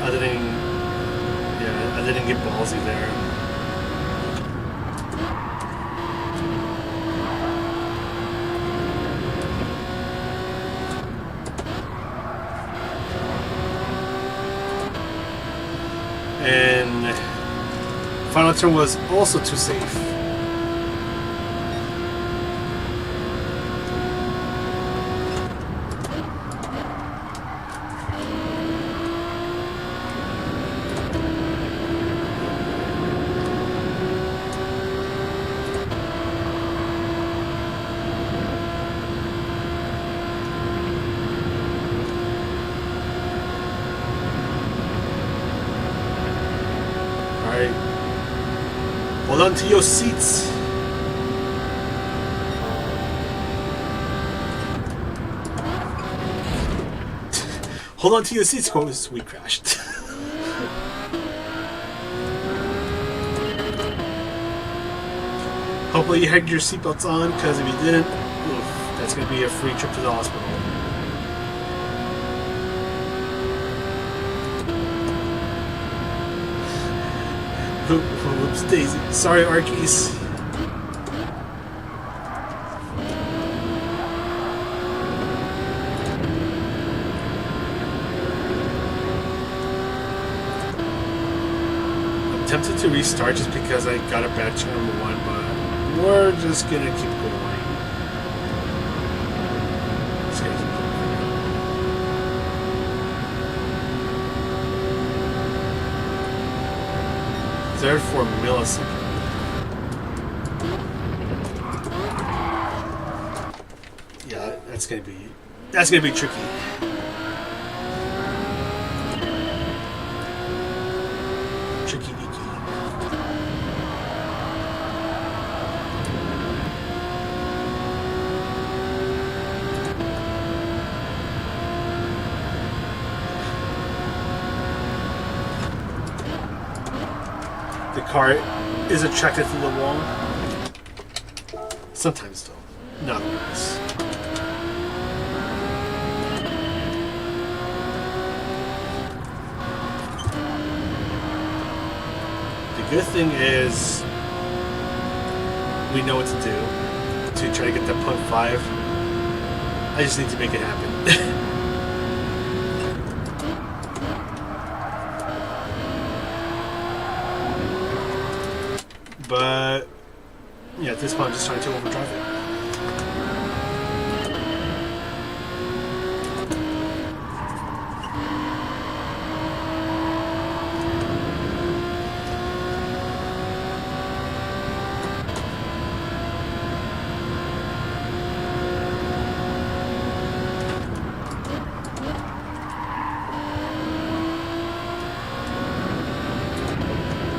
I didn't get ballsy there. And final turn was also too safe. Hold on to your seats. Hold on to your seats, because we crashed. Hopefully you had your seatbelts on, because if you didn't, oof, that's going to be a free trip to the hospital. Whoops, Daisy. Sorry, Arkies. I'm tempted to restart just because I got a bad turn number 1, but we're just gonna keep going. Third for millisecond. Yeah, that's gonna be tricky. Tricky icky. The car is attracted to the wall. Sometimes though, not always. The good thing is we know what to do to try to get that 0.5. I just need to make it happen. But yeah, at this point I'm just trying to overdrive it.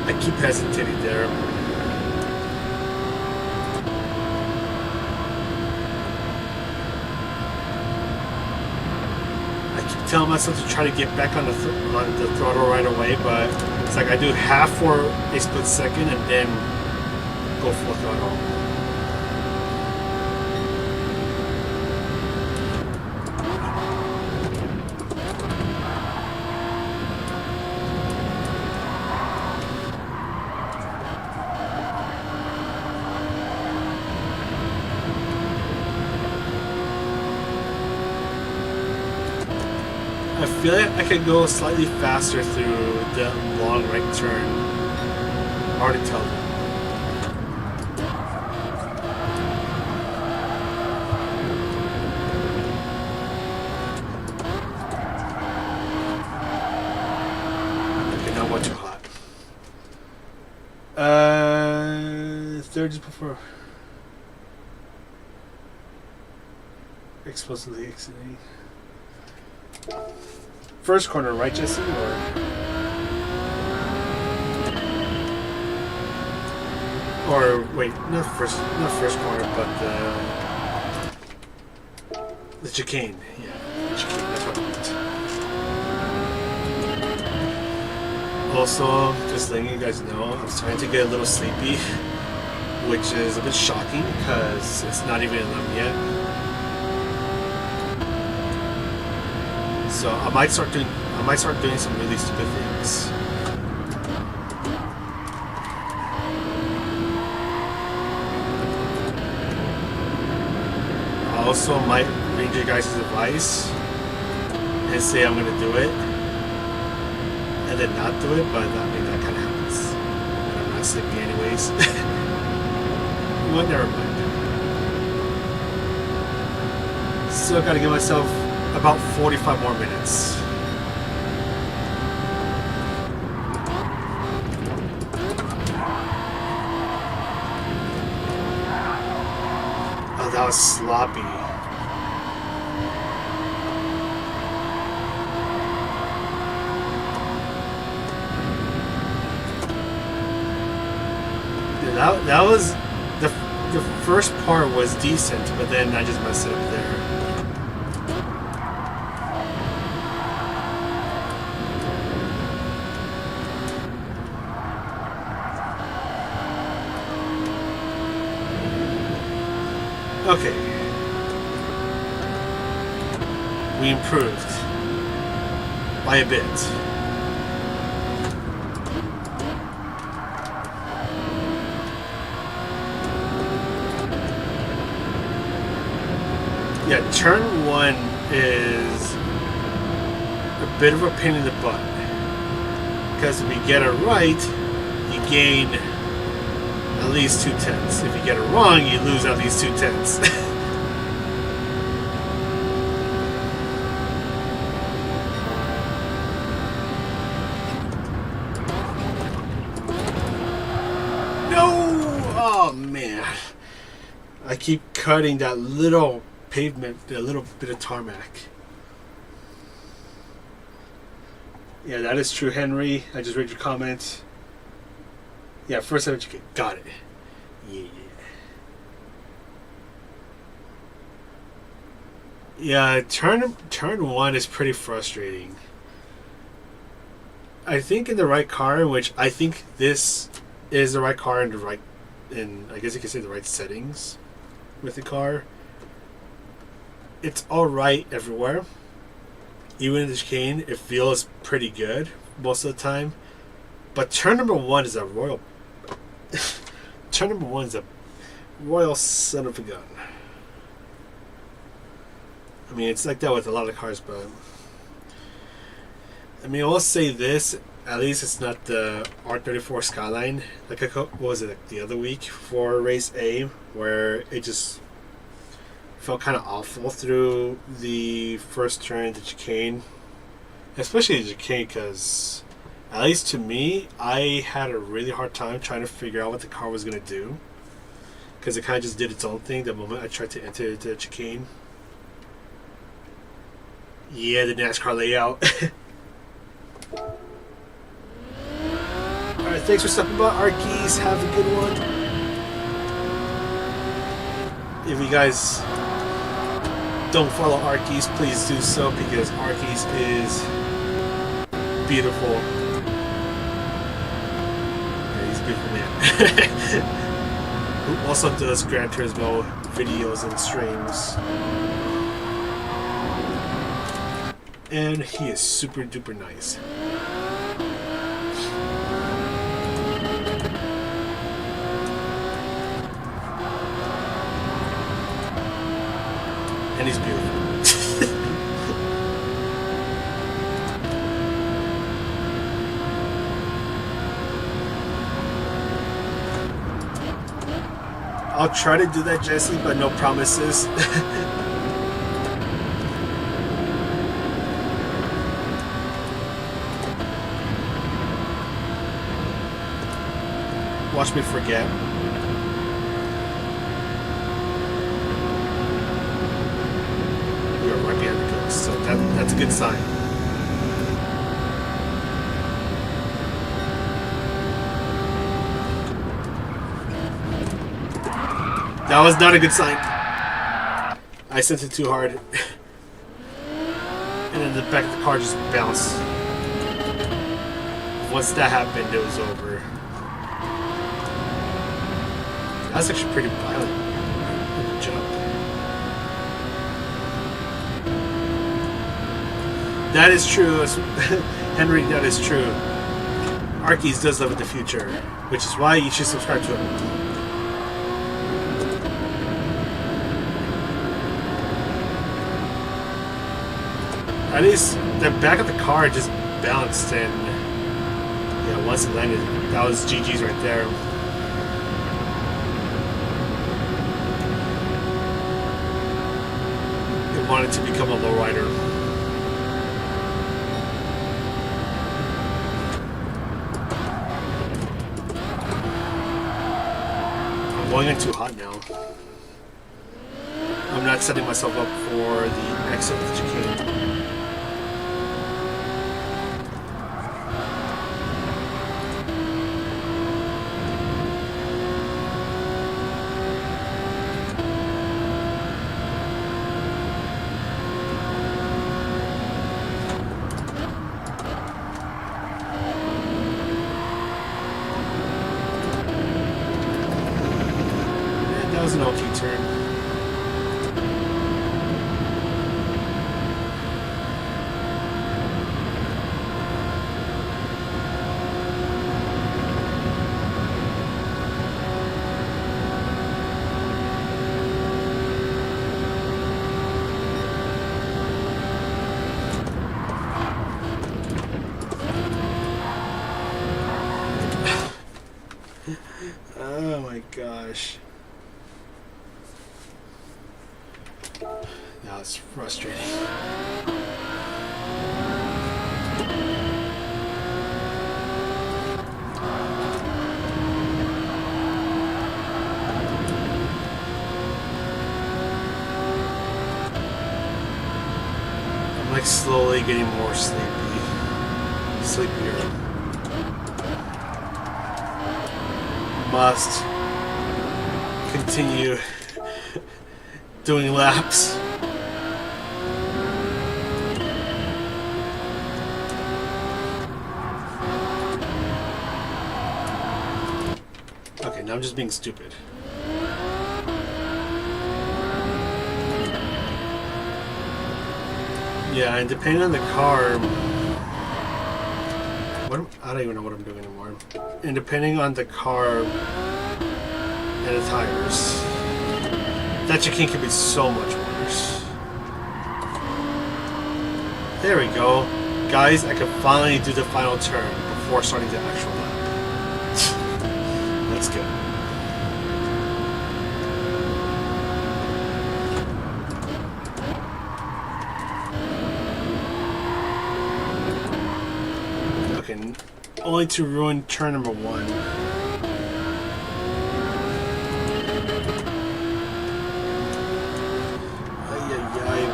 I keep hesitating there. Telling myself to try to get back on the throttle right away, but it's like I do half for a split second and then go full throttle. I feel like I could go slightly faster through the long right turn. Hard to tell. Okay, now what's too hot? Third just before. Explosively exiting. First corner, right, Jesse? Or wait, not first corner, but the chicane. Yeah, the chicane. That's what I Also, just letting you guys know, I'm starting to get a little sleepy, which is a bit shocking because it's not even 11 yet. So I might start doing some really stupid things. I also might read your guys' advice and say I'm gonna do it, and then not do it, but I mean that kind of happens. And I'm not sleepy anyways. Well, never mind. Still gotta give myself about 45 more minutes. Oh, that was sloppy. That was the first part was decent, but then I just messed it up there. Okay, we improved by a bit. Yeah, turn 1 is a bit of a pain in the butt, because if you get it right, you gain at least 2/10. If you get it wrong, you lose at least 2/10. No! Oh man, I keep cutting that little pavement, a little bit of tarmac. Yeah, that is true, Henry. I just read your comment. Yeah, first educate. Got it. Yeah. Yeah, turn 1 is pretty frustrating. I think in the right car, which I think this is the right car in the right, I guess you could say the right settings with the car. It's alright everywhere. Even in the chicane, it feels pretty good most of the time. But turn number 1 is a royal. Turn number 1 is a royal son of a gun. I mean, it's like that with a lot of cars, but I mean, I'll say this: at least it's not the R34 Skyline. Like, what was it, like the other week for race A, where it just felt kind of awful through the first turn, the chicane, especially the chicane, because at least to me, I had a really hard time trying to figure out what the car was going to do, because it kind of just did its own thing the moment I tried to enter the chicane. Yeah, the NASCAR layout. Alright, thanks for stopping by, Arkies. Have a good one. If you guys don't follow Arkies, please do so, because Arkies is beautiful. Yeah, he's a beautiful man. Who also does Gran Turismo videos and streams. And he is super duper nice. And he's beautiful. I'll try to do that, Jesse, but no promises. Watch me forget. We are right behind the coast, so that's a good sign. That was not a good sign. I sent it too hard. And then the back of the car just bounced. once that happened, it was over. That's actually pretty violent. Good jump. That is true, Henry. That is true. Arkies does live in the future, which is why you should subscribe to him. At least the back of the car just bounced, and yeah, once it landed, that was GG's right there. It wanted to become a lowrider. I'm going in too hot now. I'm not setting myself up for the exit with the chicane. That was an okay turn. Oh my gosh. Now it's frustrating. I'm like slowly getting more sleepier. Must continue doing laps. Okay, now I'm just being stupid. Yeah, and depending on the car, I don't even know what I'm doing anymore. And depending on the car and the tires, that chicane can be so much worse. There we go. Guys, I can finally do the final turn before starting the actual lap. Let's go. Okay, only to ruin turn number 1.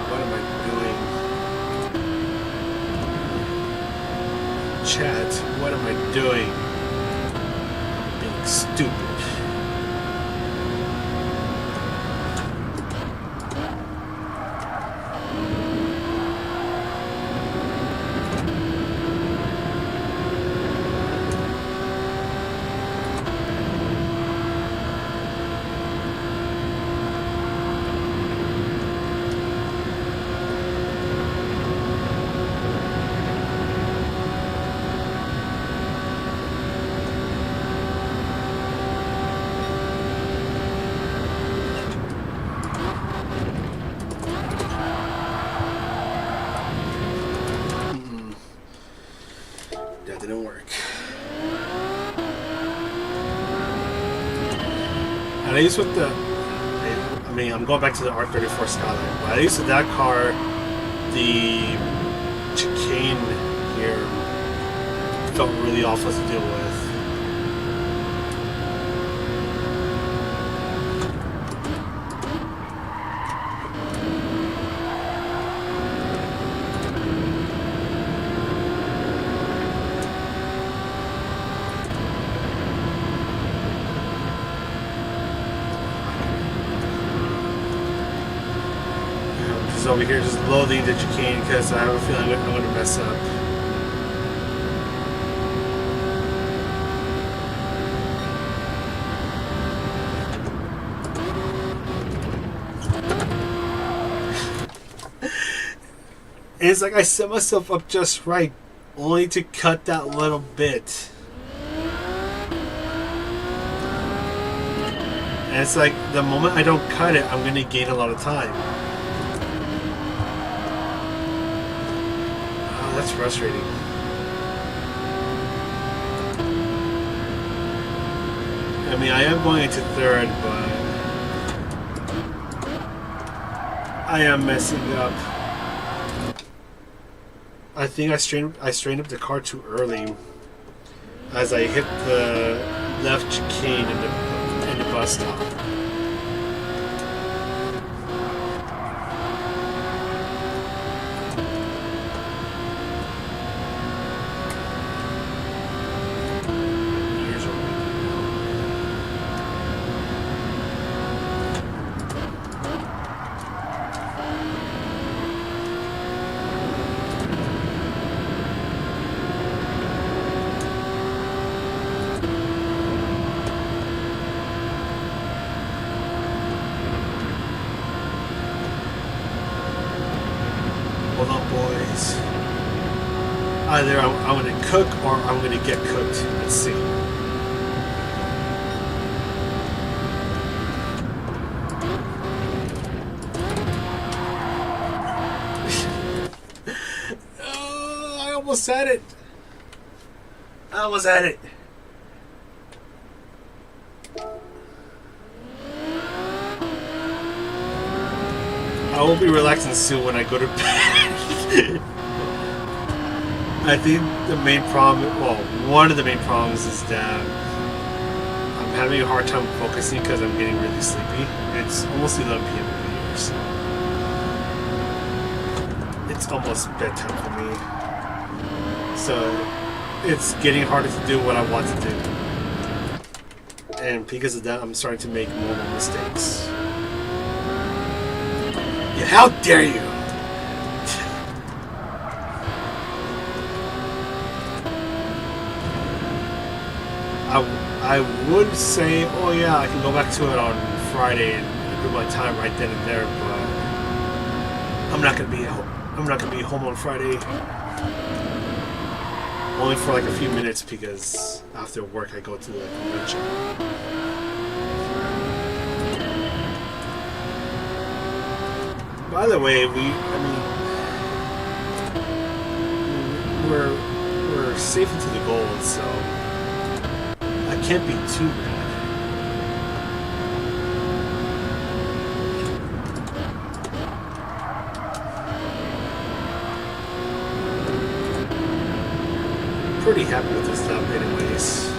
What am I doing? Chat, what am I doing? Being stupid. That didn't work. At least with the, I mean, I'm going back to the R34 Skyline, but at least with that car, the chicane here felt really awful to deal with. Over here just loathing the chicane because I have a feeling I'm going to mess up. And it's like I set myself up just right, only to cut that little bit. And it's like the moment I don't cut it, I'm going to gain a lot of time. Oh, that's frustrating. I mean, I am going into third, but I am messing up. I think I strained up the car too early as I hit the left chicane in the bus stop. Hold on, boys. Either I'm going to cook or I'm going to get cooked. Let's see. Oh, I almost had it. I almost had it. I will be relaxing soon when I go to bed. I think the main problem, well, one of the main problems is that I'm having a hard time focusing because I'm getting really sleepy. It's almost 11 p.m. over here, so it's almost bedtime for me. So it's getting harder to do what I want to do. And because of that, I'm starting to make more mistakes. Yeah, how dare you! I would say, oh yeah, I can go back to it on Friday and do my time right then and there, but I'm not gonna be home on Friday. Only for like a few minutes because after work I go to the convention. By the way, we're safe into the goal, so I can't be too bad. Pretty happy with this stuff, anyways.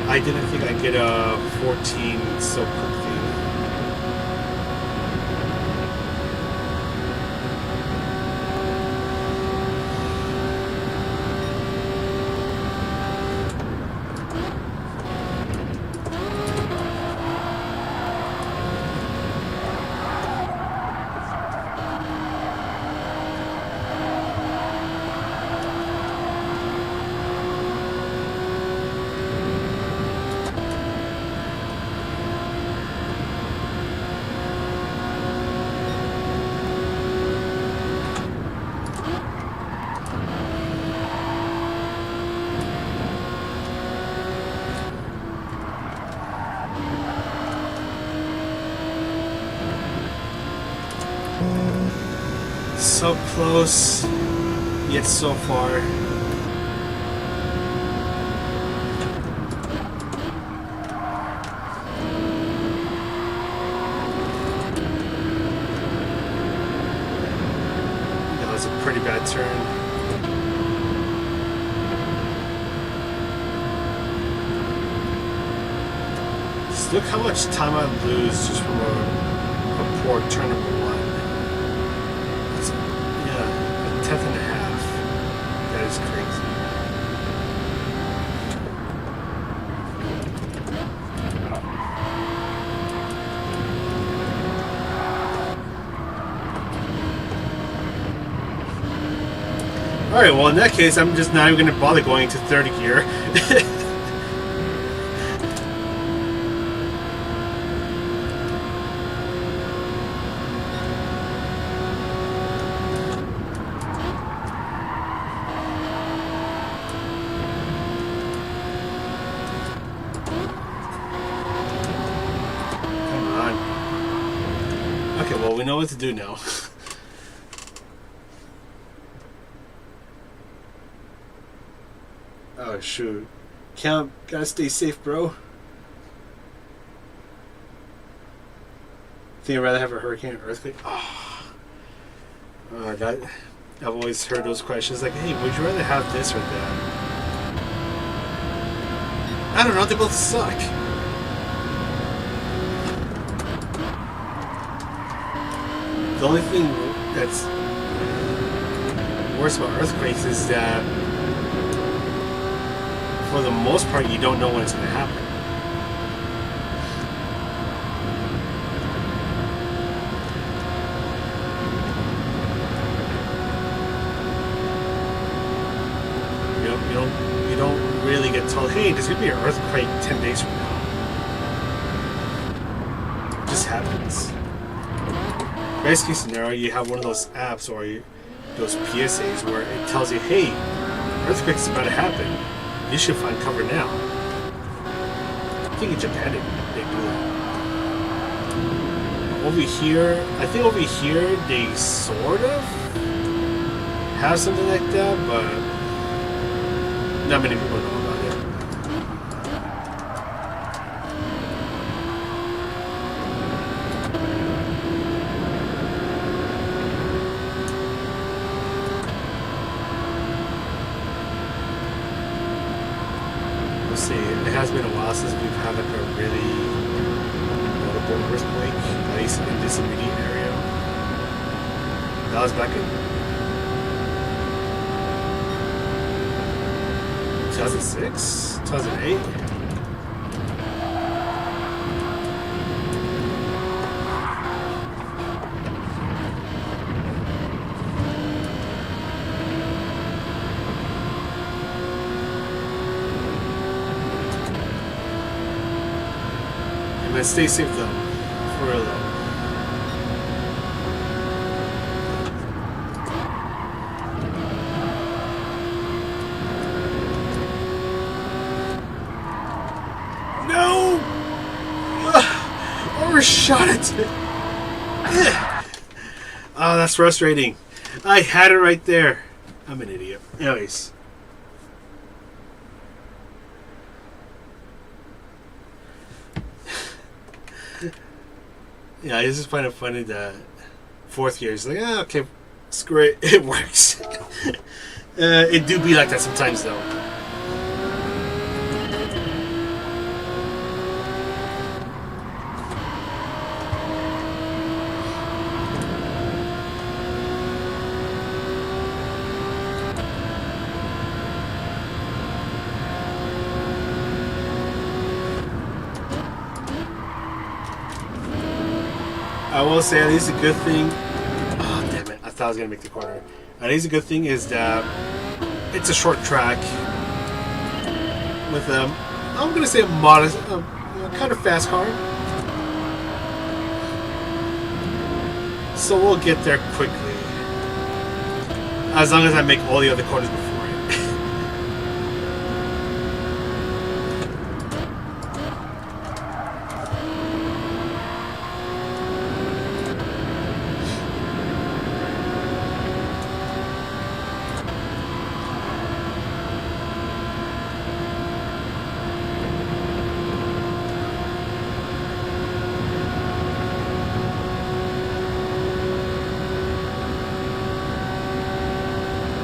I didn't think I'd get a 14 so quickly. So close, yet so far. That was a pretty bad turn. Just look how much time I lose just from a poor turn number one. A tenth and a half. That is crazy. Alright, well in that case, I'm just not even going to bother going to third gear. we know what to do now. Oh shoot. Gotta stay safe, bro. Think I'd rather have a hurricane or earthquake? That I've always heard those questions like, hey, would you rather have this or that? I don't know, they both suck. The only thing that's worse about earthquakes is that for the most part you don't know when it's going to happen. You don't really get told, hey, there's going to be an earthquake 10 days from now. It just happens. Best case scenario, you have one of those apps or those PSAs where it tells you, hey, earthquake's about to happen. You should find cover now. I think in Japan they do that. Over here, I think over here they sort of have something like that, but not many people know about it. Let's see, it has been a while since we've had like a really notable earthquake, at least in this immediate area. That was back in 2006? 2008? And stay safe though, for real though. Overshot it. Oh, that's frustrating. I had it right there. I'm an idiot. Anyways. Yeah, I just find it funny that fourth gear is like, okay, screw it. It works. It do be like that sometimes though. I will say at least a good thing. Oh damn it! I thought I was gonna make the corner. At least a good thing is that it's a short track with I'm gonna say a modest, kind of fast car. So we'll get there quickly, as long as I make all the other corners before it.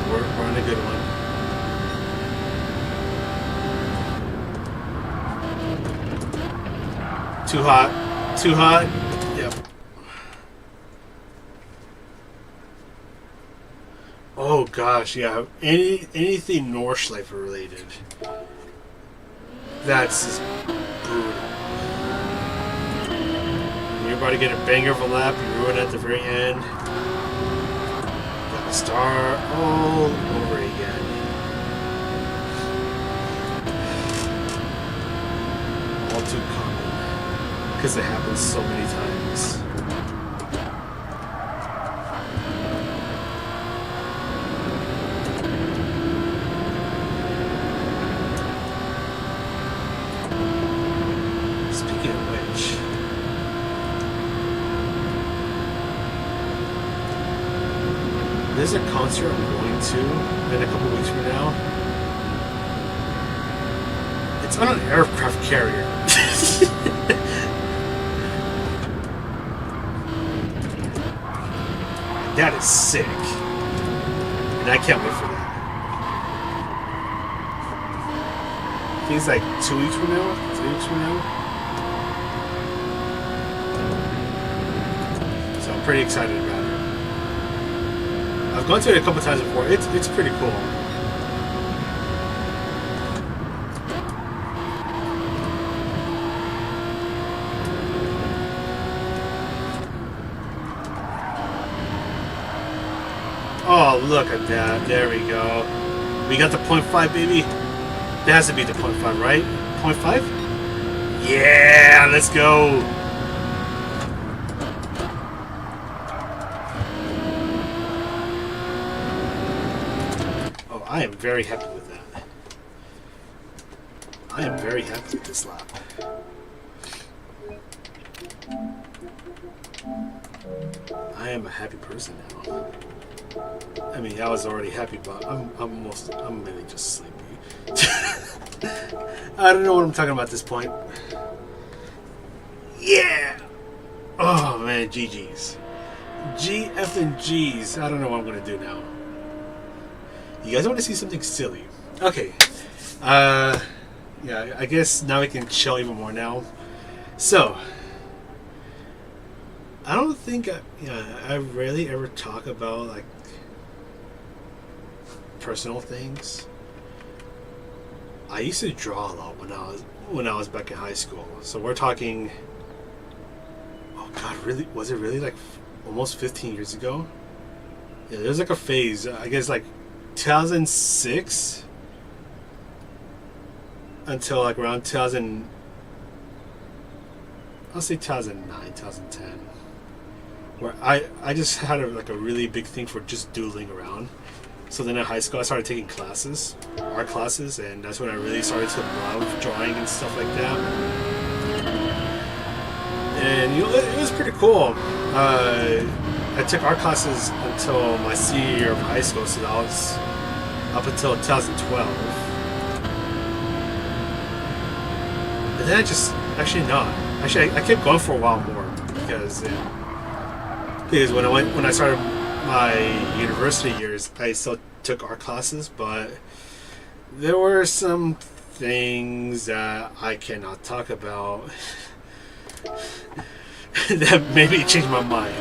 We're on a good one. Too hot. Too hot. Yep. Oh gosh, yeah. Anything Nordschleifer related. That's just brutal. You're about to get a banger of a lap, you ruin it at the very end. Gotta start all over again. All too common. Because it happens so many times. Speaking of which, There's a concert I'm going to in a couple weeks from now. It's on an aircraft carrier. That is sick. And I can't wait for that. I think it's like 2 weeks from now, 3 weeks from now. So I'm pretty excited about it. I've gone to it a couple times before. It's pretty cool. Oh, look at that. There we go. We got the 0.5, baby. That has to be the 0.5, right? 0.5? Yeah, let's go. Oh, I am very happy with that. I am very happy with this lap. I am a happy person now. I mean, I was already happy, but I'm really just sleepy. I don't know what I'm talking about at this point. Yeah! Oh man, GG's. GF and G's. I don't know what I'm gonna do now. You guys want to see something silly? Okay. Yeah, I guess now we can chill even more now. So, I don't think I rarely ever talk about like personal things. I used to draw a lot when I was back in high school. So we're talking. Oh God, really? Was it really like almost 15 years ago? Yeah, there was like a phase. I guess like 2006 until like around 2000. I'll say 2009, 2010. Where I just had like a really big thing for just doodling around. So then in high school I started taking classes, art classes, and that's when I really started to love drawing and stuff like that. And you know, it was pretty cool. I took art classes until my senior year of high school, so that was up until 2012. And then I just, actually not. Actually, I kept going for a while more because when I started my university years, I still took art classes, but there were some things that I cannot talk about that made me change my mind.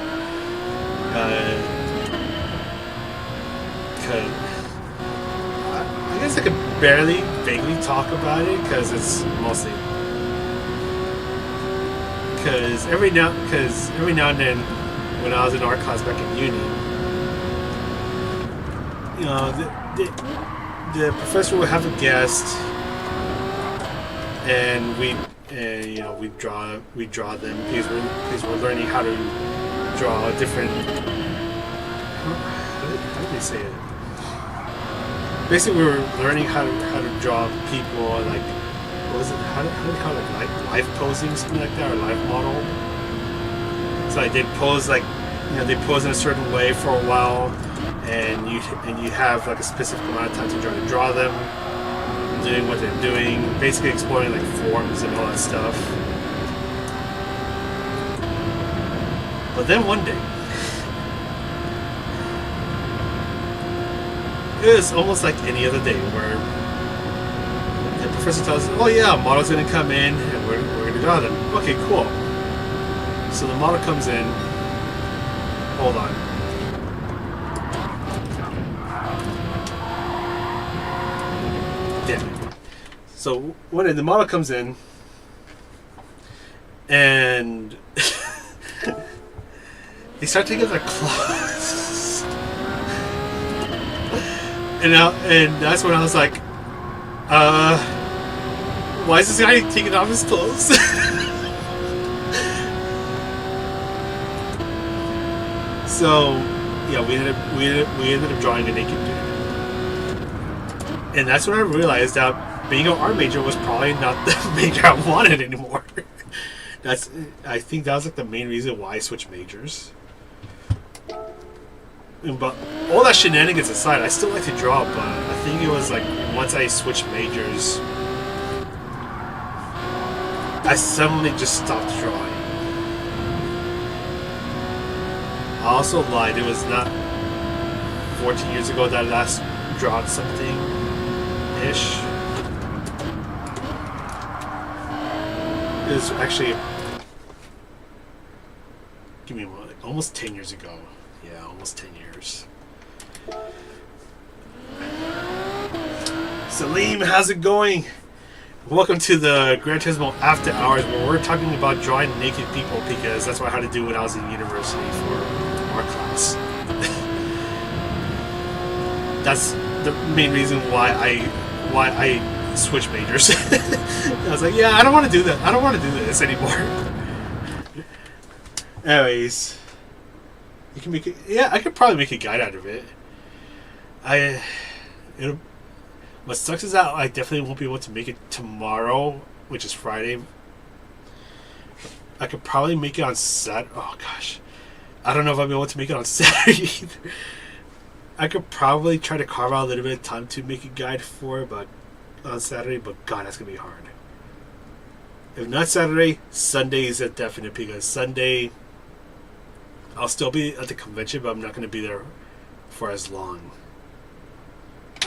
Cause I guess I could barely, vaguely talk about it because it's mostly. Because every now and then, when I was in art class back in uni, you know, the professor would have a guest, and we draw them because we're learning how to draw different. How do they say it? Basically, we were learning how to draw people, like, what was it? How do they call it? Like life posing, something like that, or life model. So like they pose like, you know, they pose in a certain way for a while, and you have like a specific amount of time to draw them, doing what they're doing, basically exploring like forms and all that stuff. But then one day, it was almost like any other day where the professor tells us, oh yeah, a model's going to come in and we're going to draw them. Okay, cool. So the model comes in. Hold on. Damn it. So when the model comes in and they start taking their clothes. And that's when I was like, why is this guy taking off his clothes? So, yeah, we ended up drawing a naked dude. And that's when I realized that being an art major was probably not the major I wanted anymore. I think that was like the main reason why I switched majors. but all that shenanigans aside, I still like to draw, but I think it was like once I switched majors, I suddenly just stopped drawing. I also lied, it was not 14 years ago that I last drawn something-ish. It was actually, give me a moment, like almost 10 years ago. Yeah, almost 10 years. Salim, how's it going? Welcome to the Gran Turismo After Hours, where we're talking about drawing naked people, because that's what I had to do when I was in university for art class. That's the main reason why I switched majors. I was like, yeah, I don't want to do that. I don't want to do this anymore. Anyways, you can make it. Yeah, I could probably make a guide out of it. What sucks is that I definitely won't be able to make it tomorrow, which is Friday. I could probably make it on Saturday. Oh gosh, I don't know if I'll be able to make it on Saturday either. I could probably try to carve out a little bit of time to make a guide for it, but on Saturday. But God, that's gonna be hard. If not Saturday, Sunday is a definite, because Sunday I'll still be at the convention, but I'm not gonna be there for as long.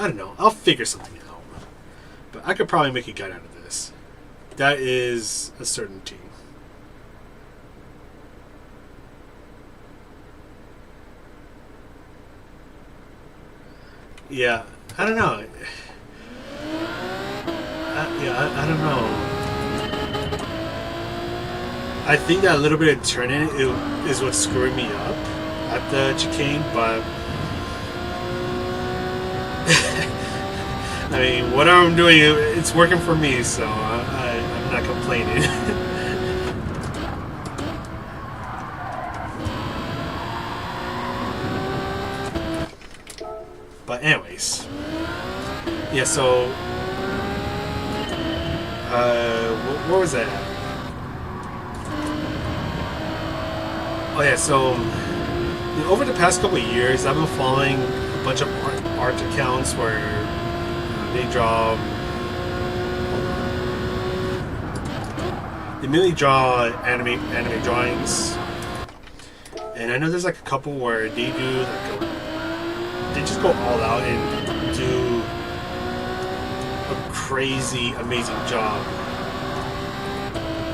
I don't know. I'll figure something out. But I could probably make a guide out of this. That is a certainty. Yeah, I don't know. I don't know. I think that a little bit of turning is what's screwing me up at the chicane, but I mean, what I'm doing, it's working for me, so I'm not complaining. But anyways, yeah. So, what was that? Oh yeah. So, over the past couple of years, I've been following a bunch of art accounts where they mainly draw anime drawings, and I know there's like a couple where they do they just go all out and do a crazy amazing job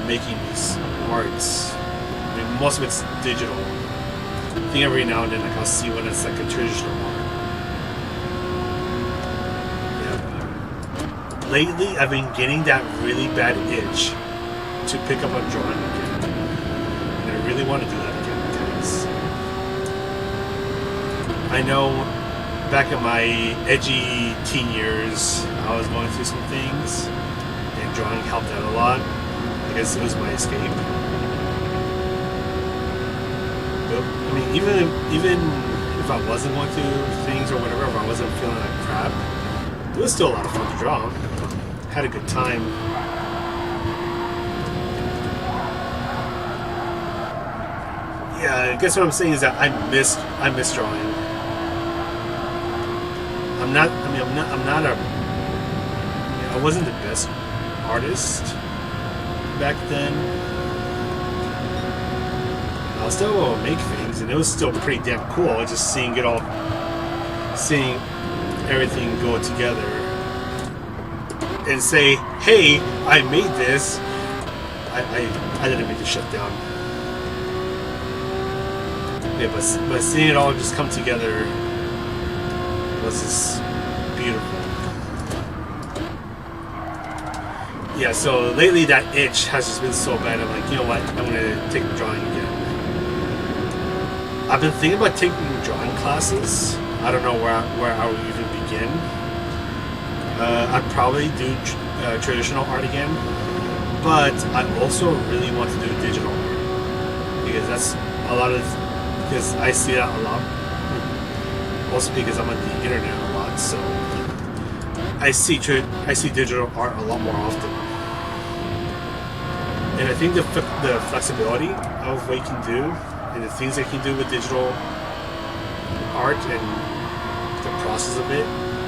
making these arts. I mean, most of it's digital. I think every now and then like I'll see one that's like a traditional art. Lately, I've been getting that really bad itch to pick up on drawing again. And I really want to do that again, because I know back in my edgy teen years, I was going through some things, and drawing helped out a lot. I guess it was my escape. But, I mean, even if I wasn't going through things or whatever, if I wasn't feeling like crap, it was still a lot of fun to draw. Had a good time. Yeah, I guess what I'm saying is that I miss drawing. I wasn't the best artist back then. I was still able to make things, and it was still pretty damn cool. Just seeing everything go together and say, hey, I made this. I didn't make the shit down. Yeah, but seeing it all just come together was just beautiful. Yeah, so lately that itch has just been so bad. I'm like, you know what? I'm gonna take the drawing again. I've been thinking about taking drawing classes. I don't know where I would even begin. I'd probably do traditional art again, but I also really want to do digital art, because that's a lot of, because I see that a lot. Also because I'm on the internet a lot, so I see digital art a lot more often. And I think the flexibility of what you can do and the things that you can do with digital art and the process of it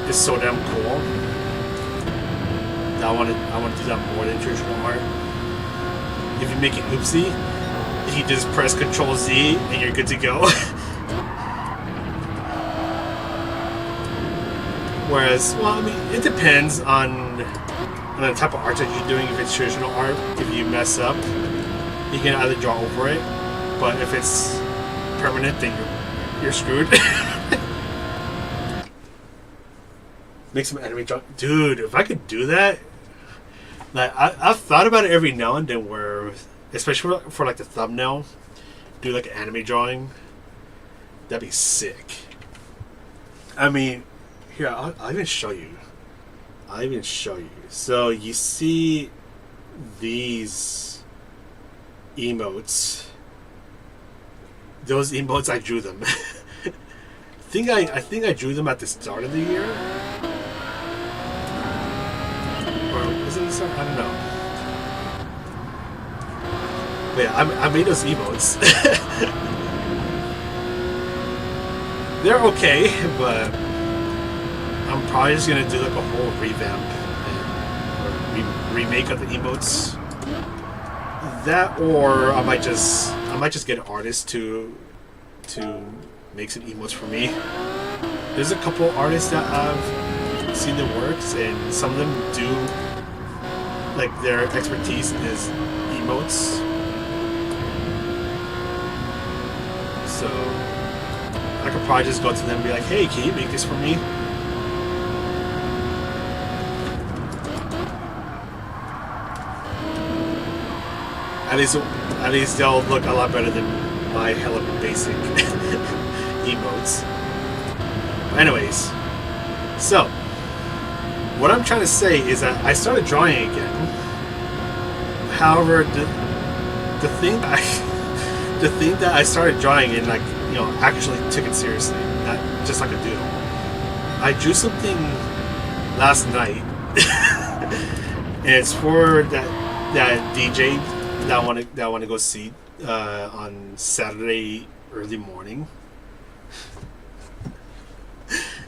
is so damn cool that I want to do that more than traditional art. If you make it oopsie, you just press Control Z and you're good to go. Whereas, well, I mean, it depends on the type of art that you're doing. If it's traditional art, if you mess up, you can either draw over it, but if it's permanent, then you're screwed. Make some anime draw. Dude, if I could do that, like I've thought about it every now and then, where, especially for like the thumbnail, do like an anime drawing. That'd be sick. I mean, here, I'll even show you. So you see these emotes. Those emotes, I drew them. I think I drew them at the start of the year. Or was it the start? I don't know. But yeah, I made those emotes. They're okay, but I'm probably just gonna do like a whole revamp or remake of the emotes. That, or I might just get an artist to make some emotes for me. There's a couple artists that I've seen their works, and some of them do, like, their expertise is emotes. So I could probably just go to them and be like, hey, can you make this for me? At least they'll look a lot better than my hella basic emotes. Anyways, so what I'm trying to say is that I started drawing again. However, the thing that I started drawing and, like, you know, actually took it seriously, not just like a doodle. I drew something last night, and it's for that DJ that I want to go see on Saturday early morning.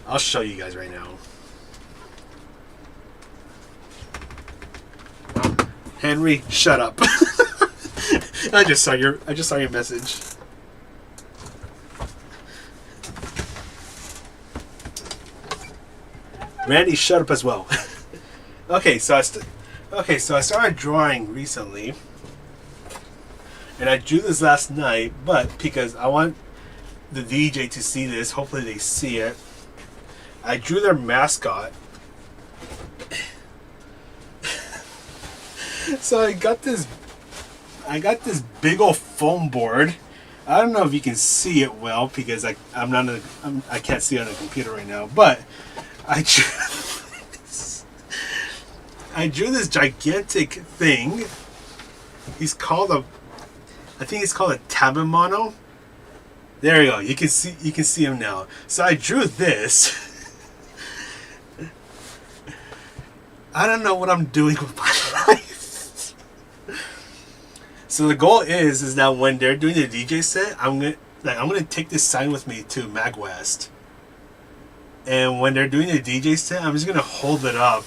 I'll show you guys right now. Henry, shut up. I just saw your message. Randy, shut up as well. Okay, so I started drawing recently, and I drew this last night, but because I want the DJ to see this, hopefully they see it, I drew their mascot. So I got this big old foam board. I don't know if you can see it well because I can't see it on the computer right now, but I drew this gigantic thing. I think it's called a Tabamono. There you go. You can see him now. So I drew this. I don't know what I'm doing with my life. So the goal is that when they're doing the DJ set, I'm gonna take this sign with me to MagWest. And when they're doing the DJ set, I'm just gonna hold it up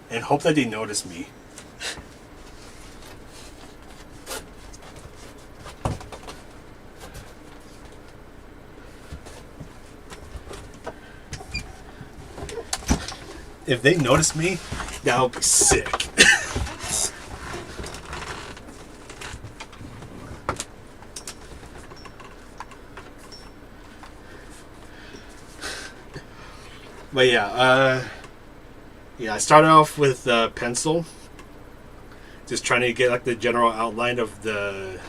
and hope that they notice me. If they notice me, that would be sick. But yeah, I started off with pencil, just trying to get like the general outline of the.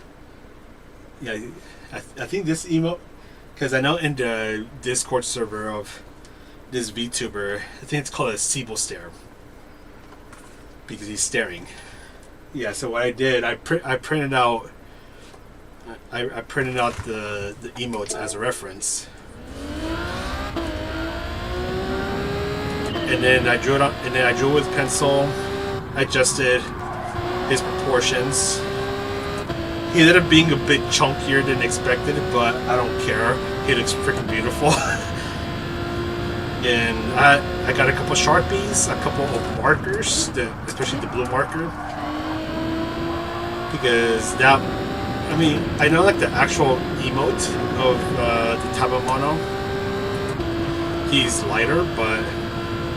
Yeah, I think this emote, because I know in the Discord server of this VTuber, I think it's called a Siebel stare, because he's staring. Yeah, so what I did, I printed out the emotes as a reference. And then I drew it up, and then I drew it with pencil, adjusted his proportions. He ended up being a bit chunkier than expected, but I don't care. He looks freaking beautiful. And I got a couple Sharpies, a couple of markers, especially the blue marker. Because that, I mean, I know like the actual emote of the Taba Mono, he's lighter, but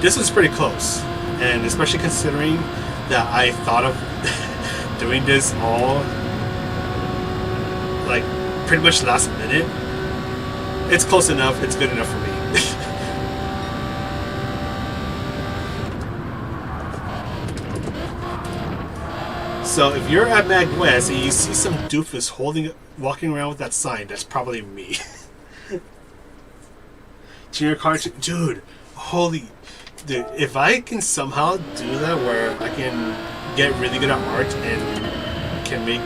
this was pretty close. And especially considering that I thought of doing this all like pretty much last minute, it's close enough, it's good enough for me. So if you're at Mag West and you see some doofus walking around with that sign, that's probably me. Junior car, dude, holy, dude! If I can somehow do that, where I can get really good at art and can make,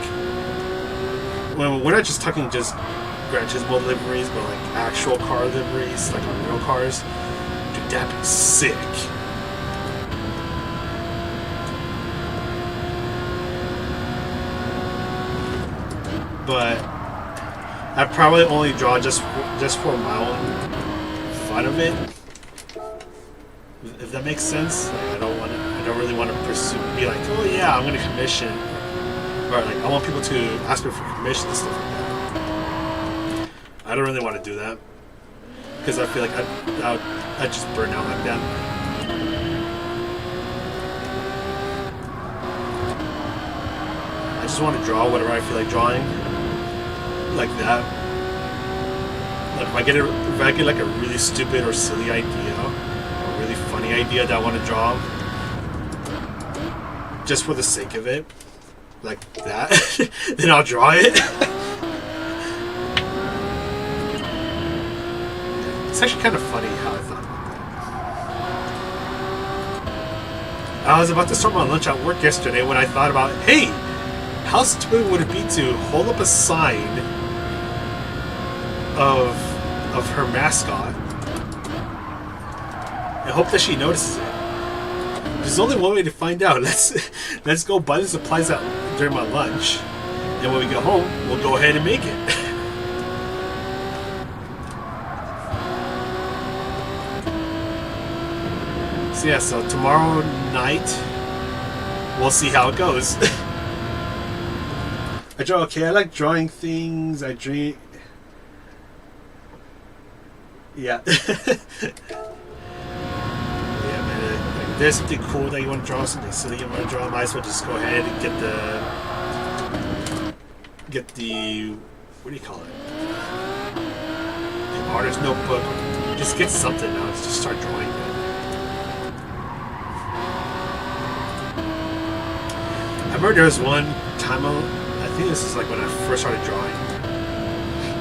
well, we're not just talking just Gran Turismo liveries, but like actual car liveries, like on real cars, dude, that'd be sick. But I probably only draw just for my own fun of it, if that makes sense. Like I don't really want to pursue, be like, oh yeah, I'm gonna commission, or like I want people to ask me for commission and stuff like that. I don't really want to do that because I feel like I'd just burn out like that. I just want to draw whatever I feel like drawing. Like that. Like if I get like a really stupid or silly idea, or a really funny idea that I want to draw, just for the sake of it, like that, then I'll draw it. It's actually kind of funny how I thought about that. I was about to start my lunch at work yesterday when I thought about, hey, how stupid would it be to hold up a sign of her mascot and hope that she notices it. There's only one way to find out. Let's go buy the supplies out during my lunch, and when we get home, we'll go ahead and make it. So yeah, so tomorrow night we'll see how it goes. I draw okay. I like drawing things. I dream. Yeah. Yeah, man. Like, if there's something cool that you want to draw, something silly you want to draw, might as well just go ahead and get the what do you call it? The artist notebook. Just get something now. Just start drawing. I remember there was one time. I think this is like when I first started drawing.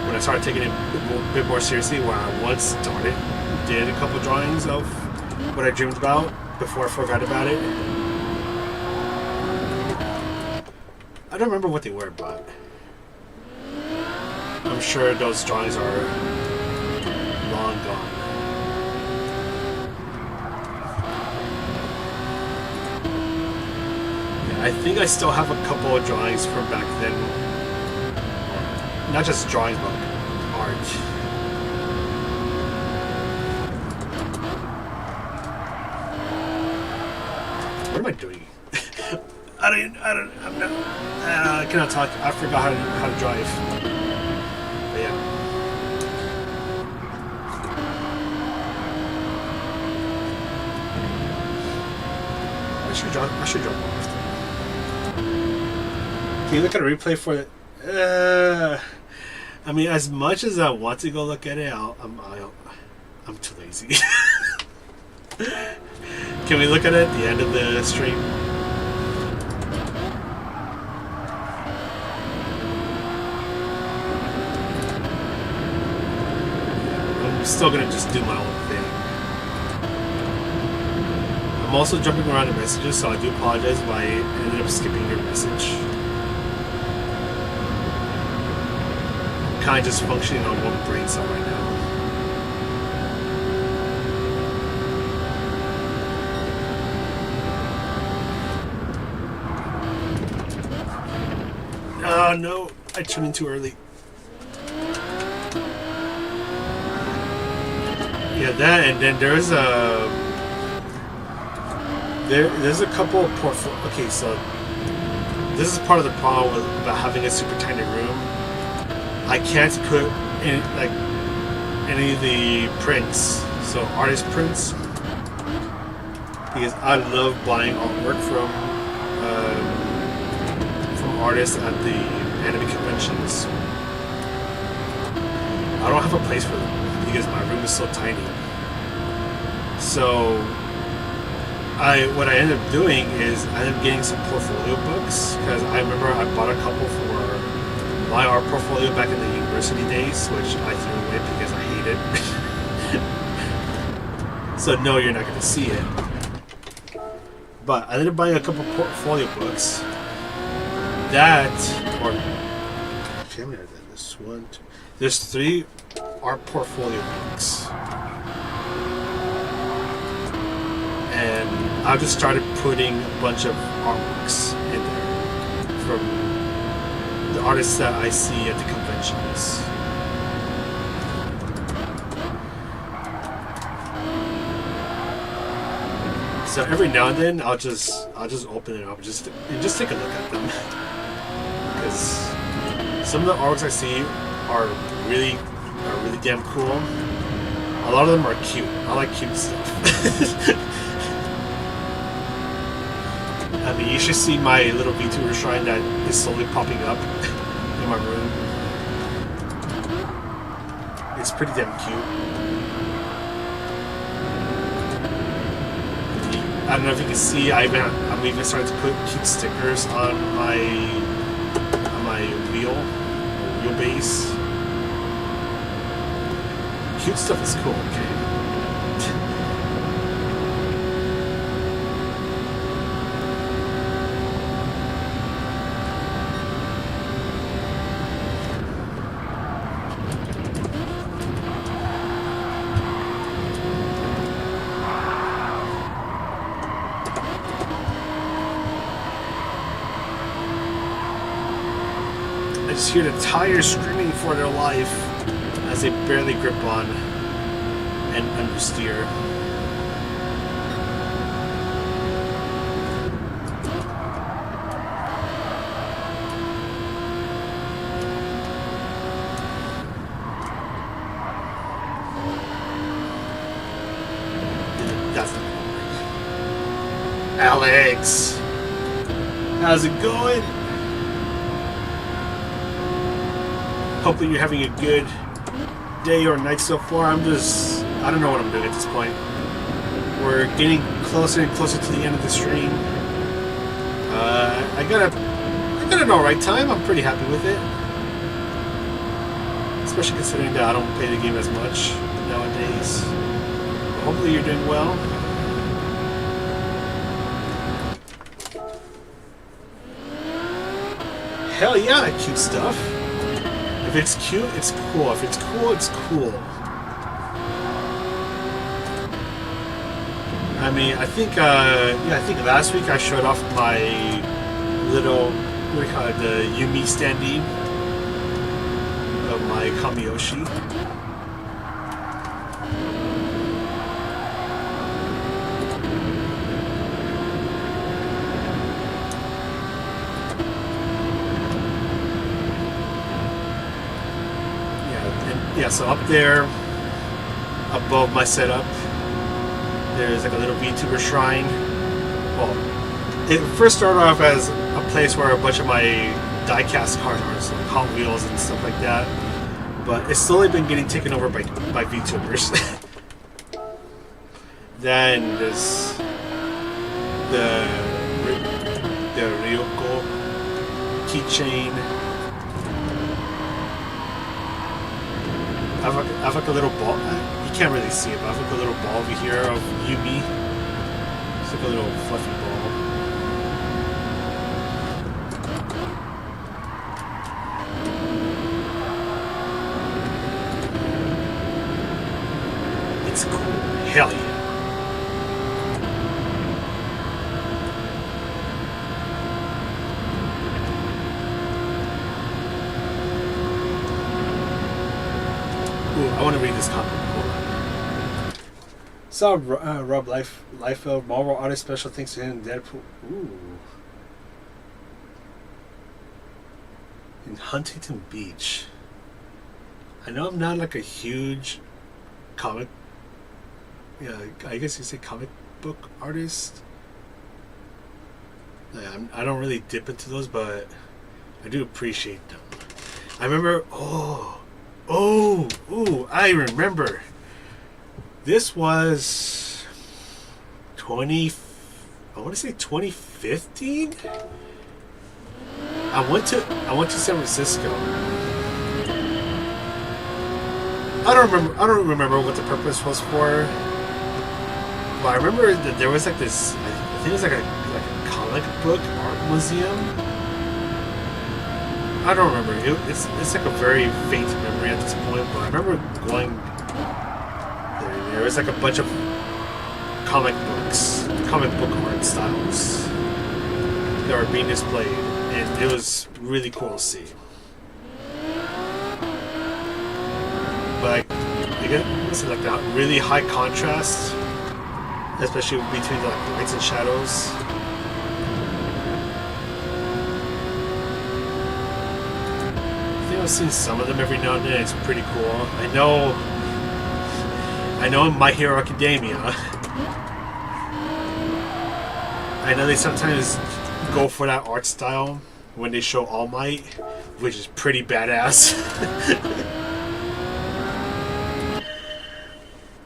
When I started taking it a bit more seriously, where I once did a couple drawings of what I dreamed about before I forgot about it. I don't remember what they were, but I'm sure those drawings are long gone. I think I still have a couple of drawings from back then. Not just drawings, but art. What am I doing? I'm not, I cannot talk. I forgot how to drive. But yeah. I should draw more often. Can you look at a replay for it? I mean, as much as I want to go look at it, I'm too lazy. Can we look at it at the end of the stream? I'm still gonna just do my own thing. I'm also jumping around in messages, so I do apologize if I ended up skipping your message. Kind of just functioning on one brain cell right now. Oh no, I tuned in too early. Yeah, that, and then there's a couple of portfolio. Okay, so this is part of the problem about having a super tiny room. I can't put in like any of the prints, so artist prints, because I love buying artwork from artists at the anime conventions. I don't have a place for them because my room is so tiny. So what I ended up doing is I ended up getting some portfolio books, because I remember I bought a couple for my art portfolio back in the university days, which I threw away because I hate it. So no, you're not going to see it. But I ended up buying a couple portfolio books. There's 3 art portfolio books. And I just started putting a bunch of artworks in there from the artists that I see at the conventions. So every now and then I'll just open it up and just take a look at them, because some of the artworks I see are really damn cool. A lot of them are cute. I like cute stuff. I mean, you should see my little VTuber shrine that is slowly popping up in my room. It's pretty damn cute. I don't know if you can see, I'm even starting to put cute stickers on my wheelbase. Cute stuff is cool, okay? I just hear the tires screaming for their life as they barely grip on and understeer. That's not gonna work. Alex! How's it going? Hope that you're having a good day or night so far. I don't know what I'm doing at this point. We're getting closer and closer to the end of the stream. I got an alright time. I'm pretty happy with it. Especially considering that I don't play the game as much nowadays. But hopefully you're doing well. Hell yeah, cute stuff. If it's cute, it's cool. If it's cool, it's cool. I mean, I think last week I showed off my little, what do you call it, the Yumi standee of my Kamiyoshi. Yeah, so up there, above my setup, there's like a little VTuber shrine. Well, it first started off as a place where a bunch of my die-cast cars are, so like Hot Wheels and stuff like that. But it's slowly been getting taken over by VTubers. Then there's the Ryoko keychain. I have like a little ball. You can't really see it, but I have like a little ball over here of Yumi. It's like a little fluffy ball. It's cool. Hell yeah. Ooh, I want to read this comment. Hold on. Saw Rob Liefeld, Marvel artist. Special thanks to him. Deadpool. Ooh. In Huntington Beach. I know I'm not like a huge comic. Yeah, I guess you say comic book artist. I don't really dip into those, but I do appreciate them. I remember. I remember. This was I want to say 2015. I went to San Francisco. I don't remember what the purpose was for. But I remember that there was like this. I think it was like a comic book art museum. I don't remember. It's like a very faint memory at this point. But I remember going. There was like a bunch of comic book art styles that were being displayed, and it was really cool to see. But I guess like that really high contrast, especially between the lights and shadows. I think I've seen some of them every now and then. It's pretty cool. I know in My Hero Academia, I know they sometimes go for that art style when they show All Might, which is pretty badass.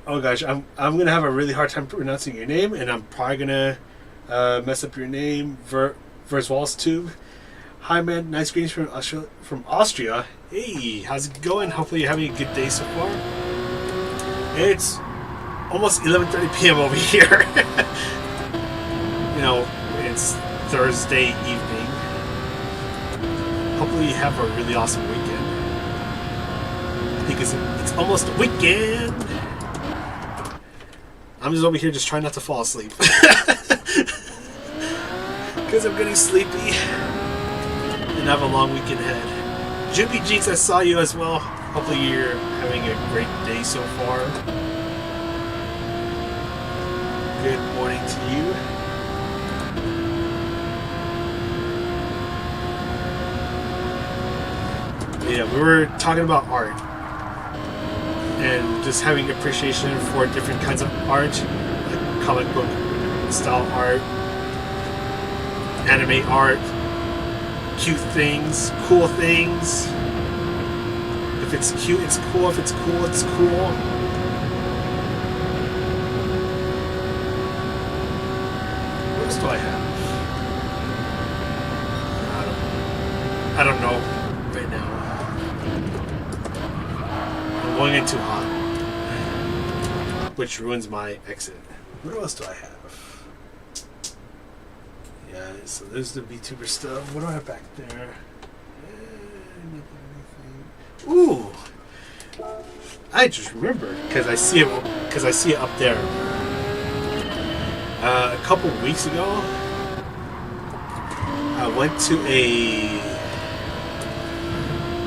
Oh gosh, I'm gonna have a really hard time pronouncing your name, and I'm probably gonna mess up your name. Verswalstube. Hi man, nice greetings from Austria. Hey, how's it going? Hopefully you're having a good day so far. It's almost 11:30 p.m. over here. You know, it's Thursday evening. Hopefully you have a really awesome weekend. Because it's almost the weekend. I'm just over here just trying not to fall asleep. Because I'm getting sleepy. And I have a long weekend ahead. Jumpy Jinx, I saw you as well. Hopefully you're having a great day so far. Good morning to you. Yeah, we were talking about art and just having appreciation for different kinds of art, like comic book style art, anime art, cute things, cool things. If it's cute, it's cool. If it's cool, it's cool. What else do I have? I don't know right now. I'm going in too hot, which ruins my exit. What else do I have? Yeah, so there's the VTuber stuff. What do I have back there? Ooh, I just remembered because I see it up there. A couple weeks ago, I went to a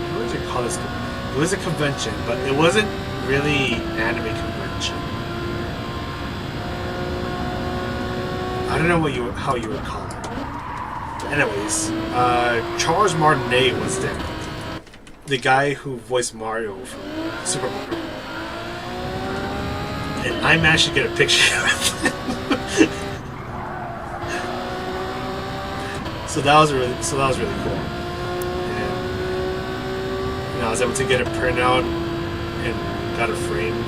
what would you call this? It was a convention, but it wasn't really anime convention. I don't know how you would call it. But anyways, Charles Martinet was there. The guy who voiced Mario from Super Mario. And I managed to get a picture with him. So that was really cool. And I was able to get it printed out and got it framed.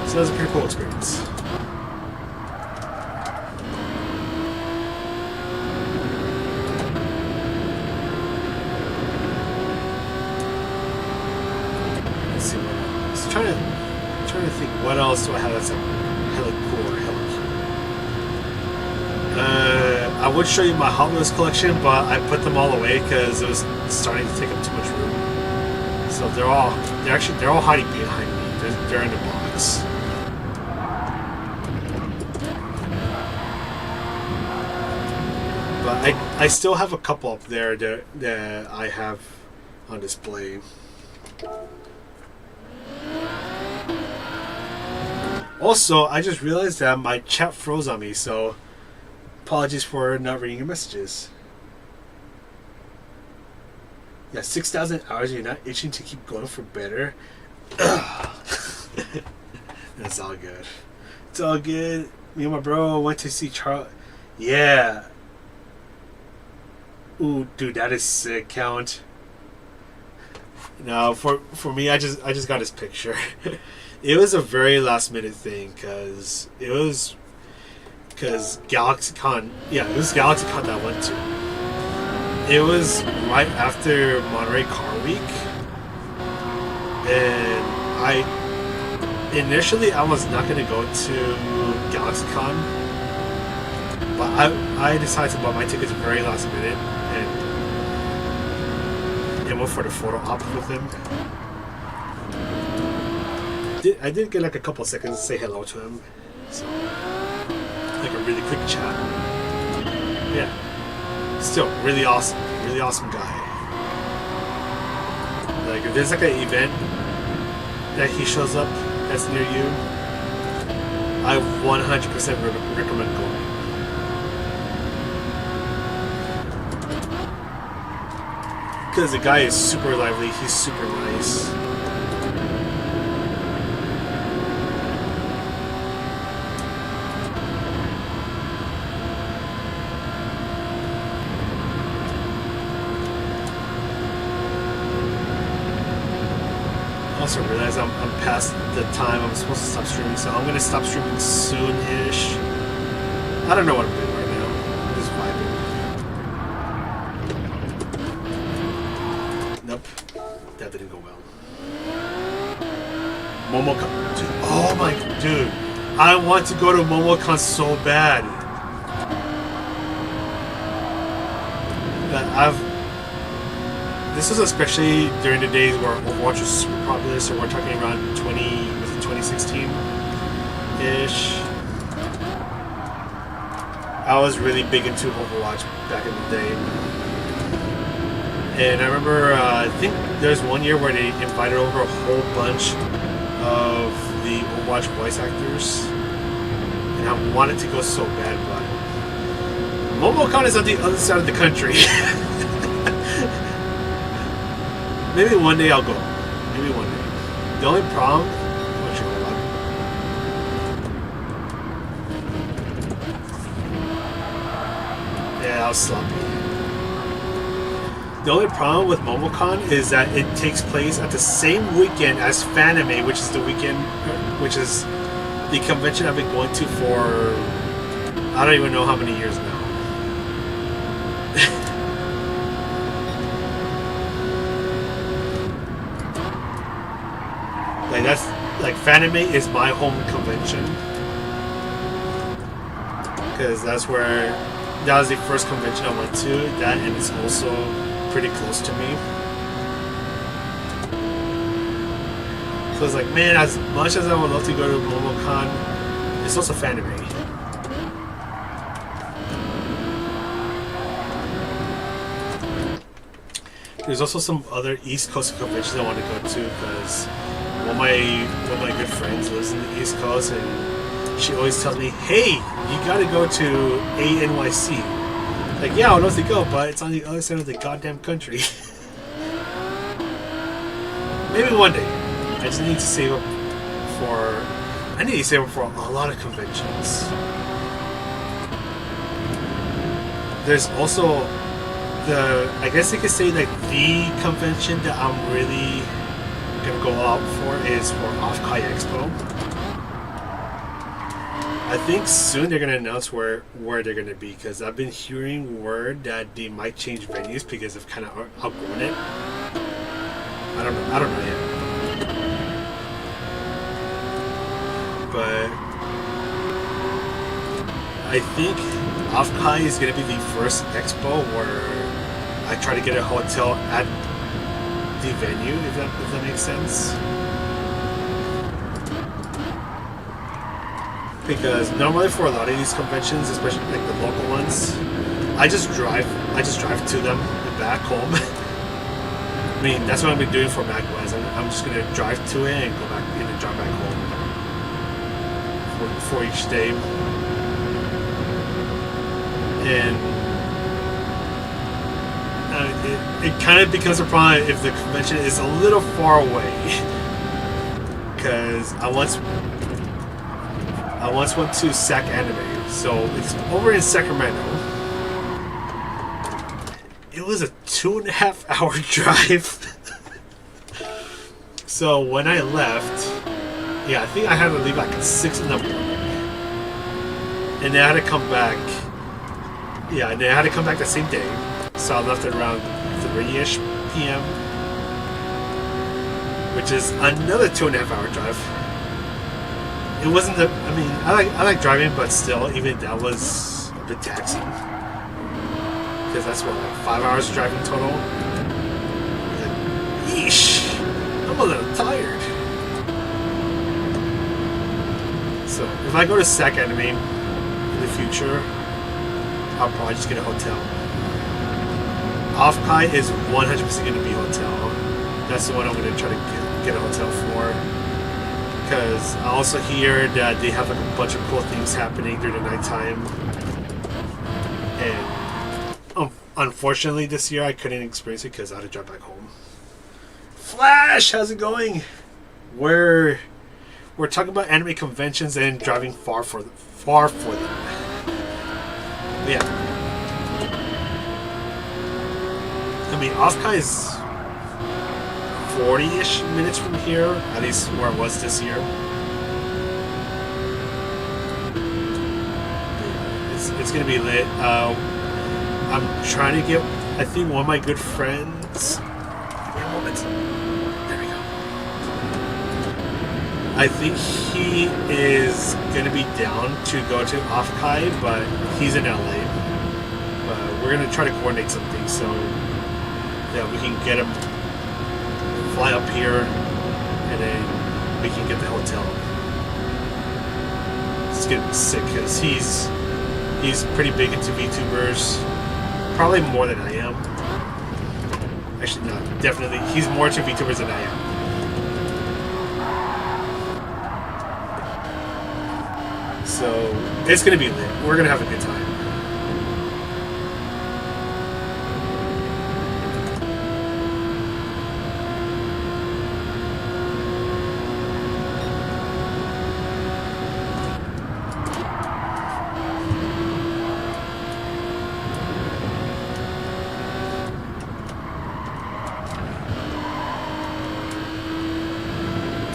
So that was a pretty cool experience. Trying to think what else do I have that's hella cool or hella cute. I would show you my Hot Wheels collection, but I put them all away because it was starting to take up too much room. So they're all hiding behind me. They're in the box. But I still have a couple up there that I have on display. Also, I just realized that my chat froze on me, so apologies for not reading your messages. Yeah, 6,000 hours, you're not itching to keep going for better. That's all good. It's all good. Me and my bro went to see Charles. Yeah. Ooh, dude, that is sick, Count. No, for me, I just got his picture. It was a very last minute thing because GalaxyCon. Yeah, it was GalaxyCon that I went to. It was right after Monterey Car Week, and initially I was not gonna go to GalaxyCon, but I decided to buy my tickets very last minute and went for the photo op with him. I did get like a couple of seconds to say hello to him, so like a really quick chat. Yeah, still really awesome guy. Like if there's like an event that he shows up that's near you, I 100% recommend going. Because the guy is super lively, he's super nice. I also realize I'm past the time I'm supposed to stop streaming, so I'm gonna stop streaming soon-ish. I don't know what I'm doing right now. I'm just vibing. Nope, that didn't go well. MomoCon, dude. Oh my, dude, I want to go to MomoCon so bad. This was especially during the days where Overwatch was super popular, so we're talking around 2016-ish. I was really big into Overwatch back in the day. And I remember, I think there's one year where they invited over a whole bunch of the Overwatch voice actors. And I wanted to go so bad, but MomoCon is on the other side of the country. Maybe one day I'll go. Maybe one day. The only problem... Yeah, that was sloppy. The only problem with MomoCon is that it takes place at the same weekend as Fanatec, which is the convention I've been going to for... I don't even know how many years now. Like Fanatec is my home convention because that was the first convention I went to. That, and it's also pretty close to me. So it's like, man, as much as I would love to go to MomoCon, it's also Fanatec. There's also some other East Coast conventions I want to go to because one of my good friends lives in the East Coast, and she always tells me, "Hey, you got to go to ANYC." Like, yeah, I would love to go, but it's on the other side of the goddamn country. Maybe one day. I just need to save up for. I need to save up for a lot of conventions. There's also I guess you could say like the convention that I'm really gonna go out for is for Off-Kai Expo. I think soon they're gonna announce where they're gonna be, because I've been hearing word that they might change venues because they've kind of outgrown it. I don't know yet. But I think Off-Kai is gonna be the first expo where I try to get a hotel at the venue, if that makes sense. Because normally for a lot of these conventions, especially like the local ones, I just drive to them and back home. I mean, that's what I've been doing for MacWest. I'm just gonna drive to it and go back and drive back home. for each day. And it kind of becomes a problem if the convention is a little far away. Because I once went to Sac Anime, so it's over in Sacramento. It was a 2.5 hour drive. So when I left, yeah, I think I had to leave like at 6 in the morning, and then I had to come back. Yeah, and then I had to come back the same day. So I left at around 3-ish p.m., which is another 2.5 hour drive. It wasn't the. I mean, I like driving, but still, even that was a bit taxing. Because that's what, like 5 hours driving total. Like, yeesh, I'm a little tired. So if I go to Sac Anime in the future, I'll probably just get a hotel. Off-Kai is 100% going to be a hotel. That's the one I'm going to try to get a hotel for. Because I also hear that they have like a bunch of cool things happening during the nighttime. And unfortunately this year I couldn't experience it because I had to drive back home. Flash, how's it going? We're talking about anime conventions and driving far for them. But yeah. I mean, Off-Kai is 40-ish minutes from here, at least where I was this year. It's gonna be lit. I'm trying to get, I think one of my good friends. Give me a moment. There we go. I think he is gonna be down to go to Off-Kai, but he's in LA. But we're gonna try to coordinate something so that we can get him fly up here, and then we can get the hotel. It's gonna be sick because he's pretty big into VTubers, probably more than I am. Actually, no, definitely he's more into VTubers than I am. So it's gonna be lit. We're gonna have a good time.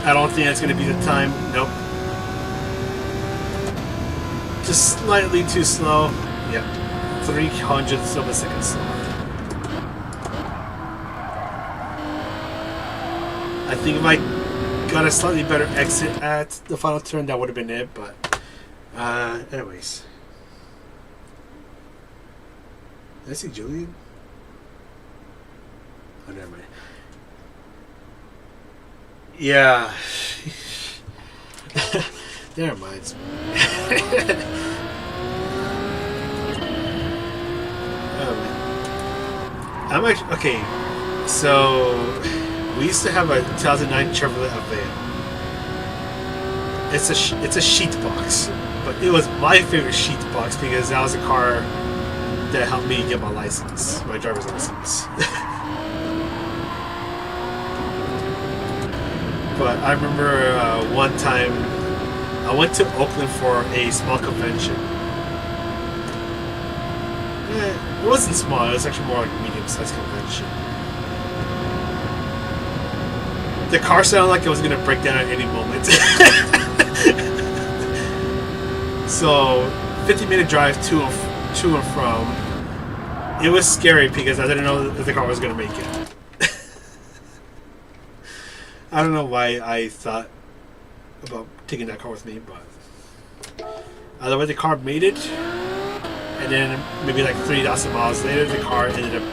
I don't think that's going to be the time. Nope. Just slightly too slow. Yep. 0.03 of a second slower. I think if I got a slightly better exit at the final turn, that would have been it. But, anyways. Did I see Julian? Oh, never mind. Yeah. That reminds me. I'm actually okay. So we used to have a 2009 Chevrolet Aveo. It's a sheet box, but it was my favorite sheet box because that was a car that helped me get my license, my driver's license. But I remember one time I went to Oakland for a small convention. It wasn't small, it was actually more like a medium-sized convention. The car sounded like it was going to break down at any moment. So, 50-minute drive to and from. It was scary because I didn't know if the car was going to make it. I don't know why I thought about taking that car with me, but either way the car made it, and then maybe like 3,000 miles later the car ended up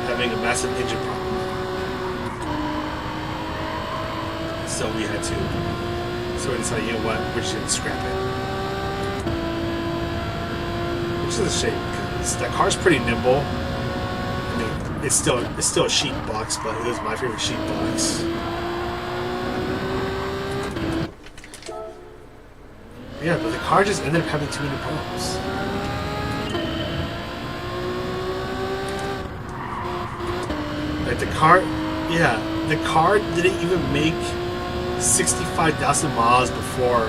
having a massive engine problem. So we decided, you know what, we're just going to scrap it. Which is a shame because that car's pretty nimble. I mean, it's still a sheet box, but it was my favorite sheet box. Yeah, but the car just ended up having too many problems. Like the car, yeah, the car didn't even make 65,000 miles before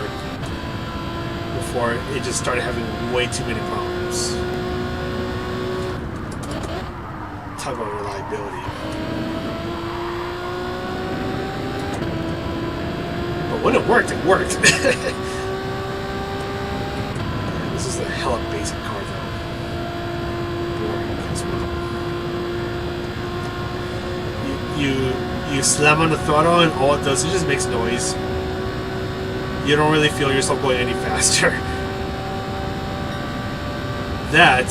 it just started having way too many problems. Talk about reliability. But when it worked, it worked. This is a hella basic car though. Boring as well. You slam on the throttle and all it does is just makes noise. You don't really feel yourself going any faster. That,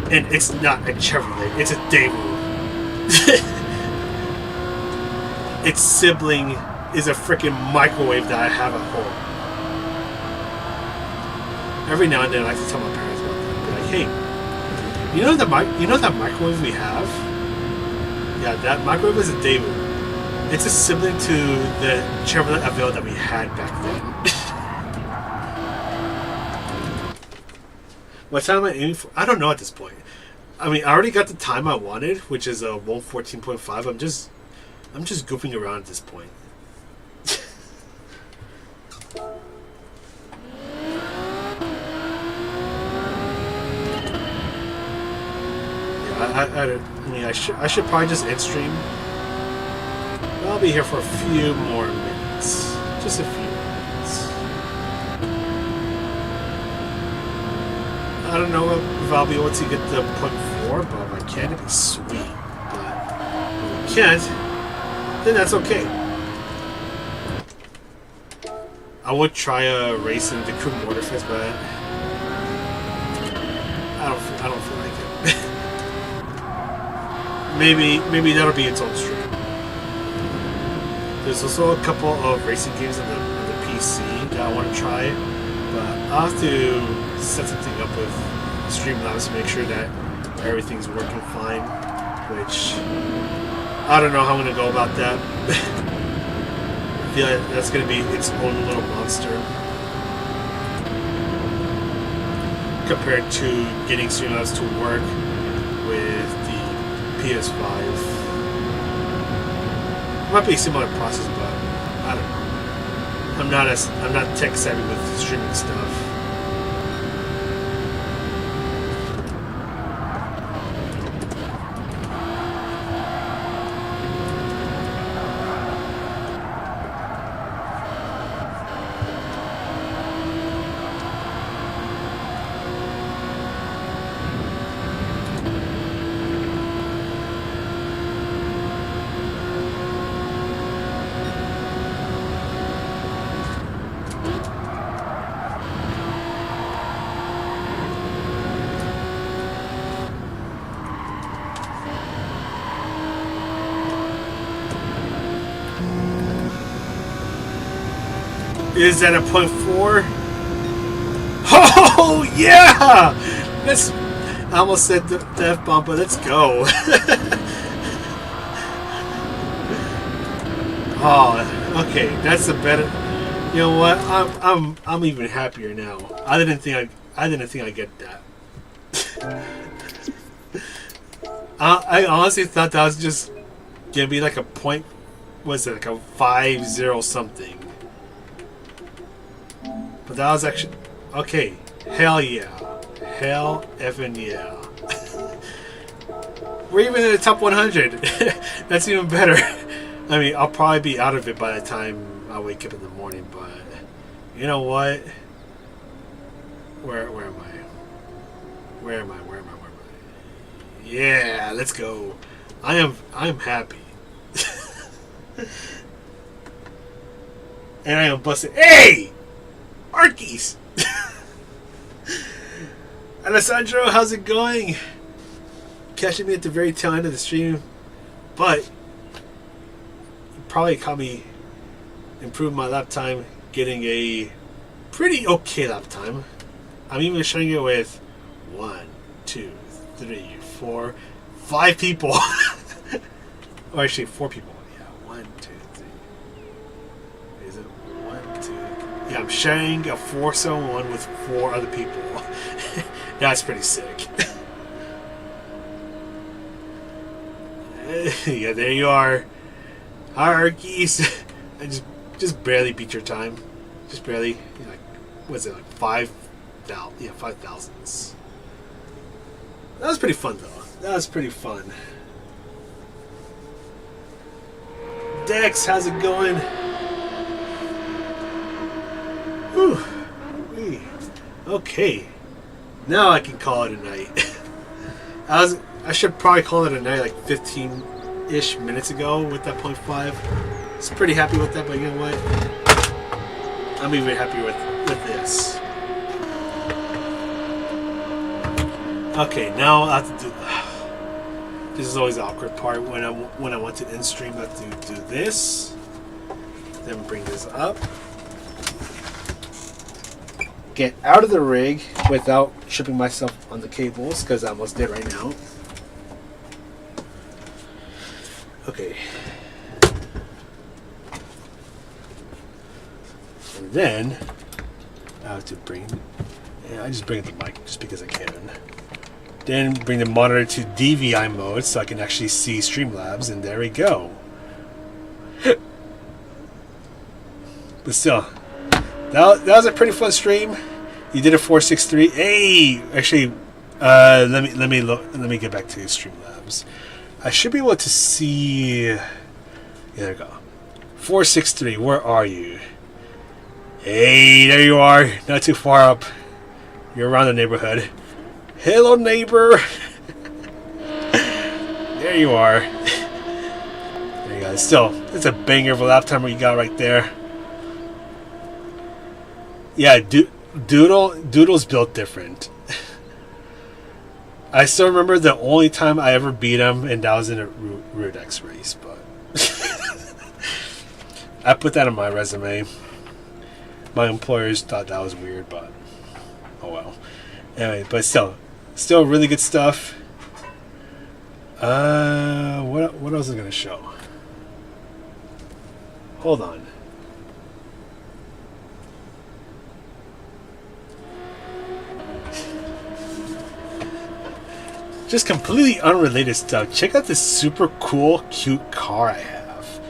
and it's not a Chevrolet, it's a Daewoo. Its sibling is a freaking microwave that I have at home. Every now and then I like to tell my parents about that. Be like, hey, you know that microwave we have? Yeah, that microwave is a Daewoo. It's a sibling to the Chevrolet Aveo that we had back then. What time am I aiming for? I don't know at this point. I mean, I already got the time I wanted, which is a 1:14.5. I'm just goofing around at this point. Yeah, I should probably just end stream. I'll be here for a few more minutes. Just a few minutes. I don't know if I'll be able to get the 0.4, but if I can, it'd be sweet. But if I can't, then that's okay. I would try racing the Crew Motorfest, but I don't feel like it. maybe that'll be its own stream. There's also a couple of racing games on the PC that I want to try, but I'll have to set something up with Streamlabs to make sure that everything's working fine, which I don't know how I'm going to go about that. I feel like that's going to be its own little monster compared to getting Streamlabs to work with the PS5. It might be a similar process, but I don't know. I'm not tech savvy with streaming stuff. Is that a 0.4? Oh yeah! Let's. I almost said the F-bomb, but let's go. Oh, okay, that's a better. You know what? I'm even happier now. I didn't think I'd get that. I honestly thought that was just gonna be like a point. Was it like a 5-0 something? But that was actually okay. Hell yeah, hell effing yeah. We're even in the top 100. That's even better. I mean, I'll probably be out of it by the time I wake up in the morning. But you know what? Where am I? Where am I? Yeah, let's go. I am happy. And I am busted. Hey! Arkies! Alessandro, how's it going? Catching me at the very tail end of the stream, but you probably caught me improve my lap time, getting a pretty okay lap time. I'm even sharing it with 1, 2, 3, 4, 5 people. Or actually 4 people. Yeah, 1, 2, 3. Is it 1, 2, 3? Yeah, I'm sharing a 4-1 with 4 other people. That's pretty sick. Yeah, there you are. Hierarchies. I just barely beat your time. Just barely. Like, what's it, like 5,000? Yeah, 5,000s. That was pretty fun though. That was pretty fun. Dex, how's it going? Whew. Okay. Now I can call it a night. I should probably call it a night like 15-ish minutes ago with that 0.5. I was pretty happy with that, but you know what? I'm even happier with this. Okay, now I have to do. This is always the awkward part when I want to end stream. I have to do this, then bring this up, get out of the rig without tripping myself on the cables because I almost did right now. Okay. And then I have to bring. Yeah, I just bring the mic just because I can. Then bring the monitor to DVI mode so I can actually see Streamlabs, and there we go. But still, that was a pretty fun stream. You did a 463. Hey, actually, let me get back to Streamlabs. I should be able to see. Yeah, there we go. 463. Where are you? Hey, there you are. Not too far up. You're around the neighborhood. Hello, neighbor. There you are. There you go. Still, it's a banger of a lap timer you got right there. Yeah, Doodle's built different. I still remember the only time I ever beat him, and that was in a Rudex race. But I put that on my resume. My employers thought that was weird, but oh well. Anyway, but still really good stuff. What else is gonna show? Hold on. Just completely unrelated stuff. Check out this super cool, cute car I have.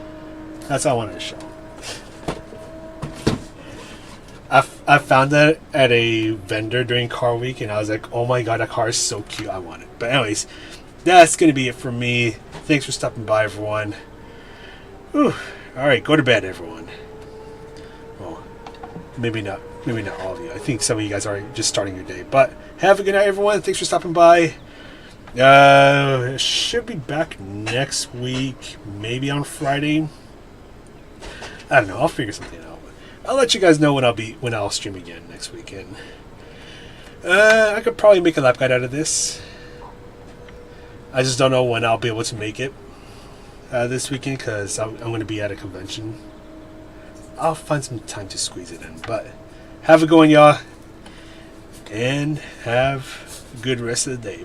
That's all I wanted to show. I found that at a vendor during Car Week, and I was like, oh my god, that car is so cute, I want it. But anyways, that's going to be it for me. Thanks for stopping by, everyone. Whew. Alright, go to bed, everyone. Well, maybe not all of you. I think some of you guys are just starting your day. But have a good night, everyone. Thanks for stopping by. Should be back next week, maybe on Friday. I don't know, I'll figure something out. I'll let you guys know when I'll stream again next weekend. I could probably make a lap guide out of this. I just don't know when I'll be able to make it this weekend because I'm going to be at a convention. I'll find some time to squeeze it in. But have a good one, y'all, and have a good rest of the day.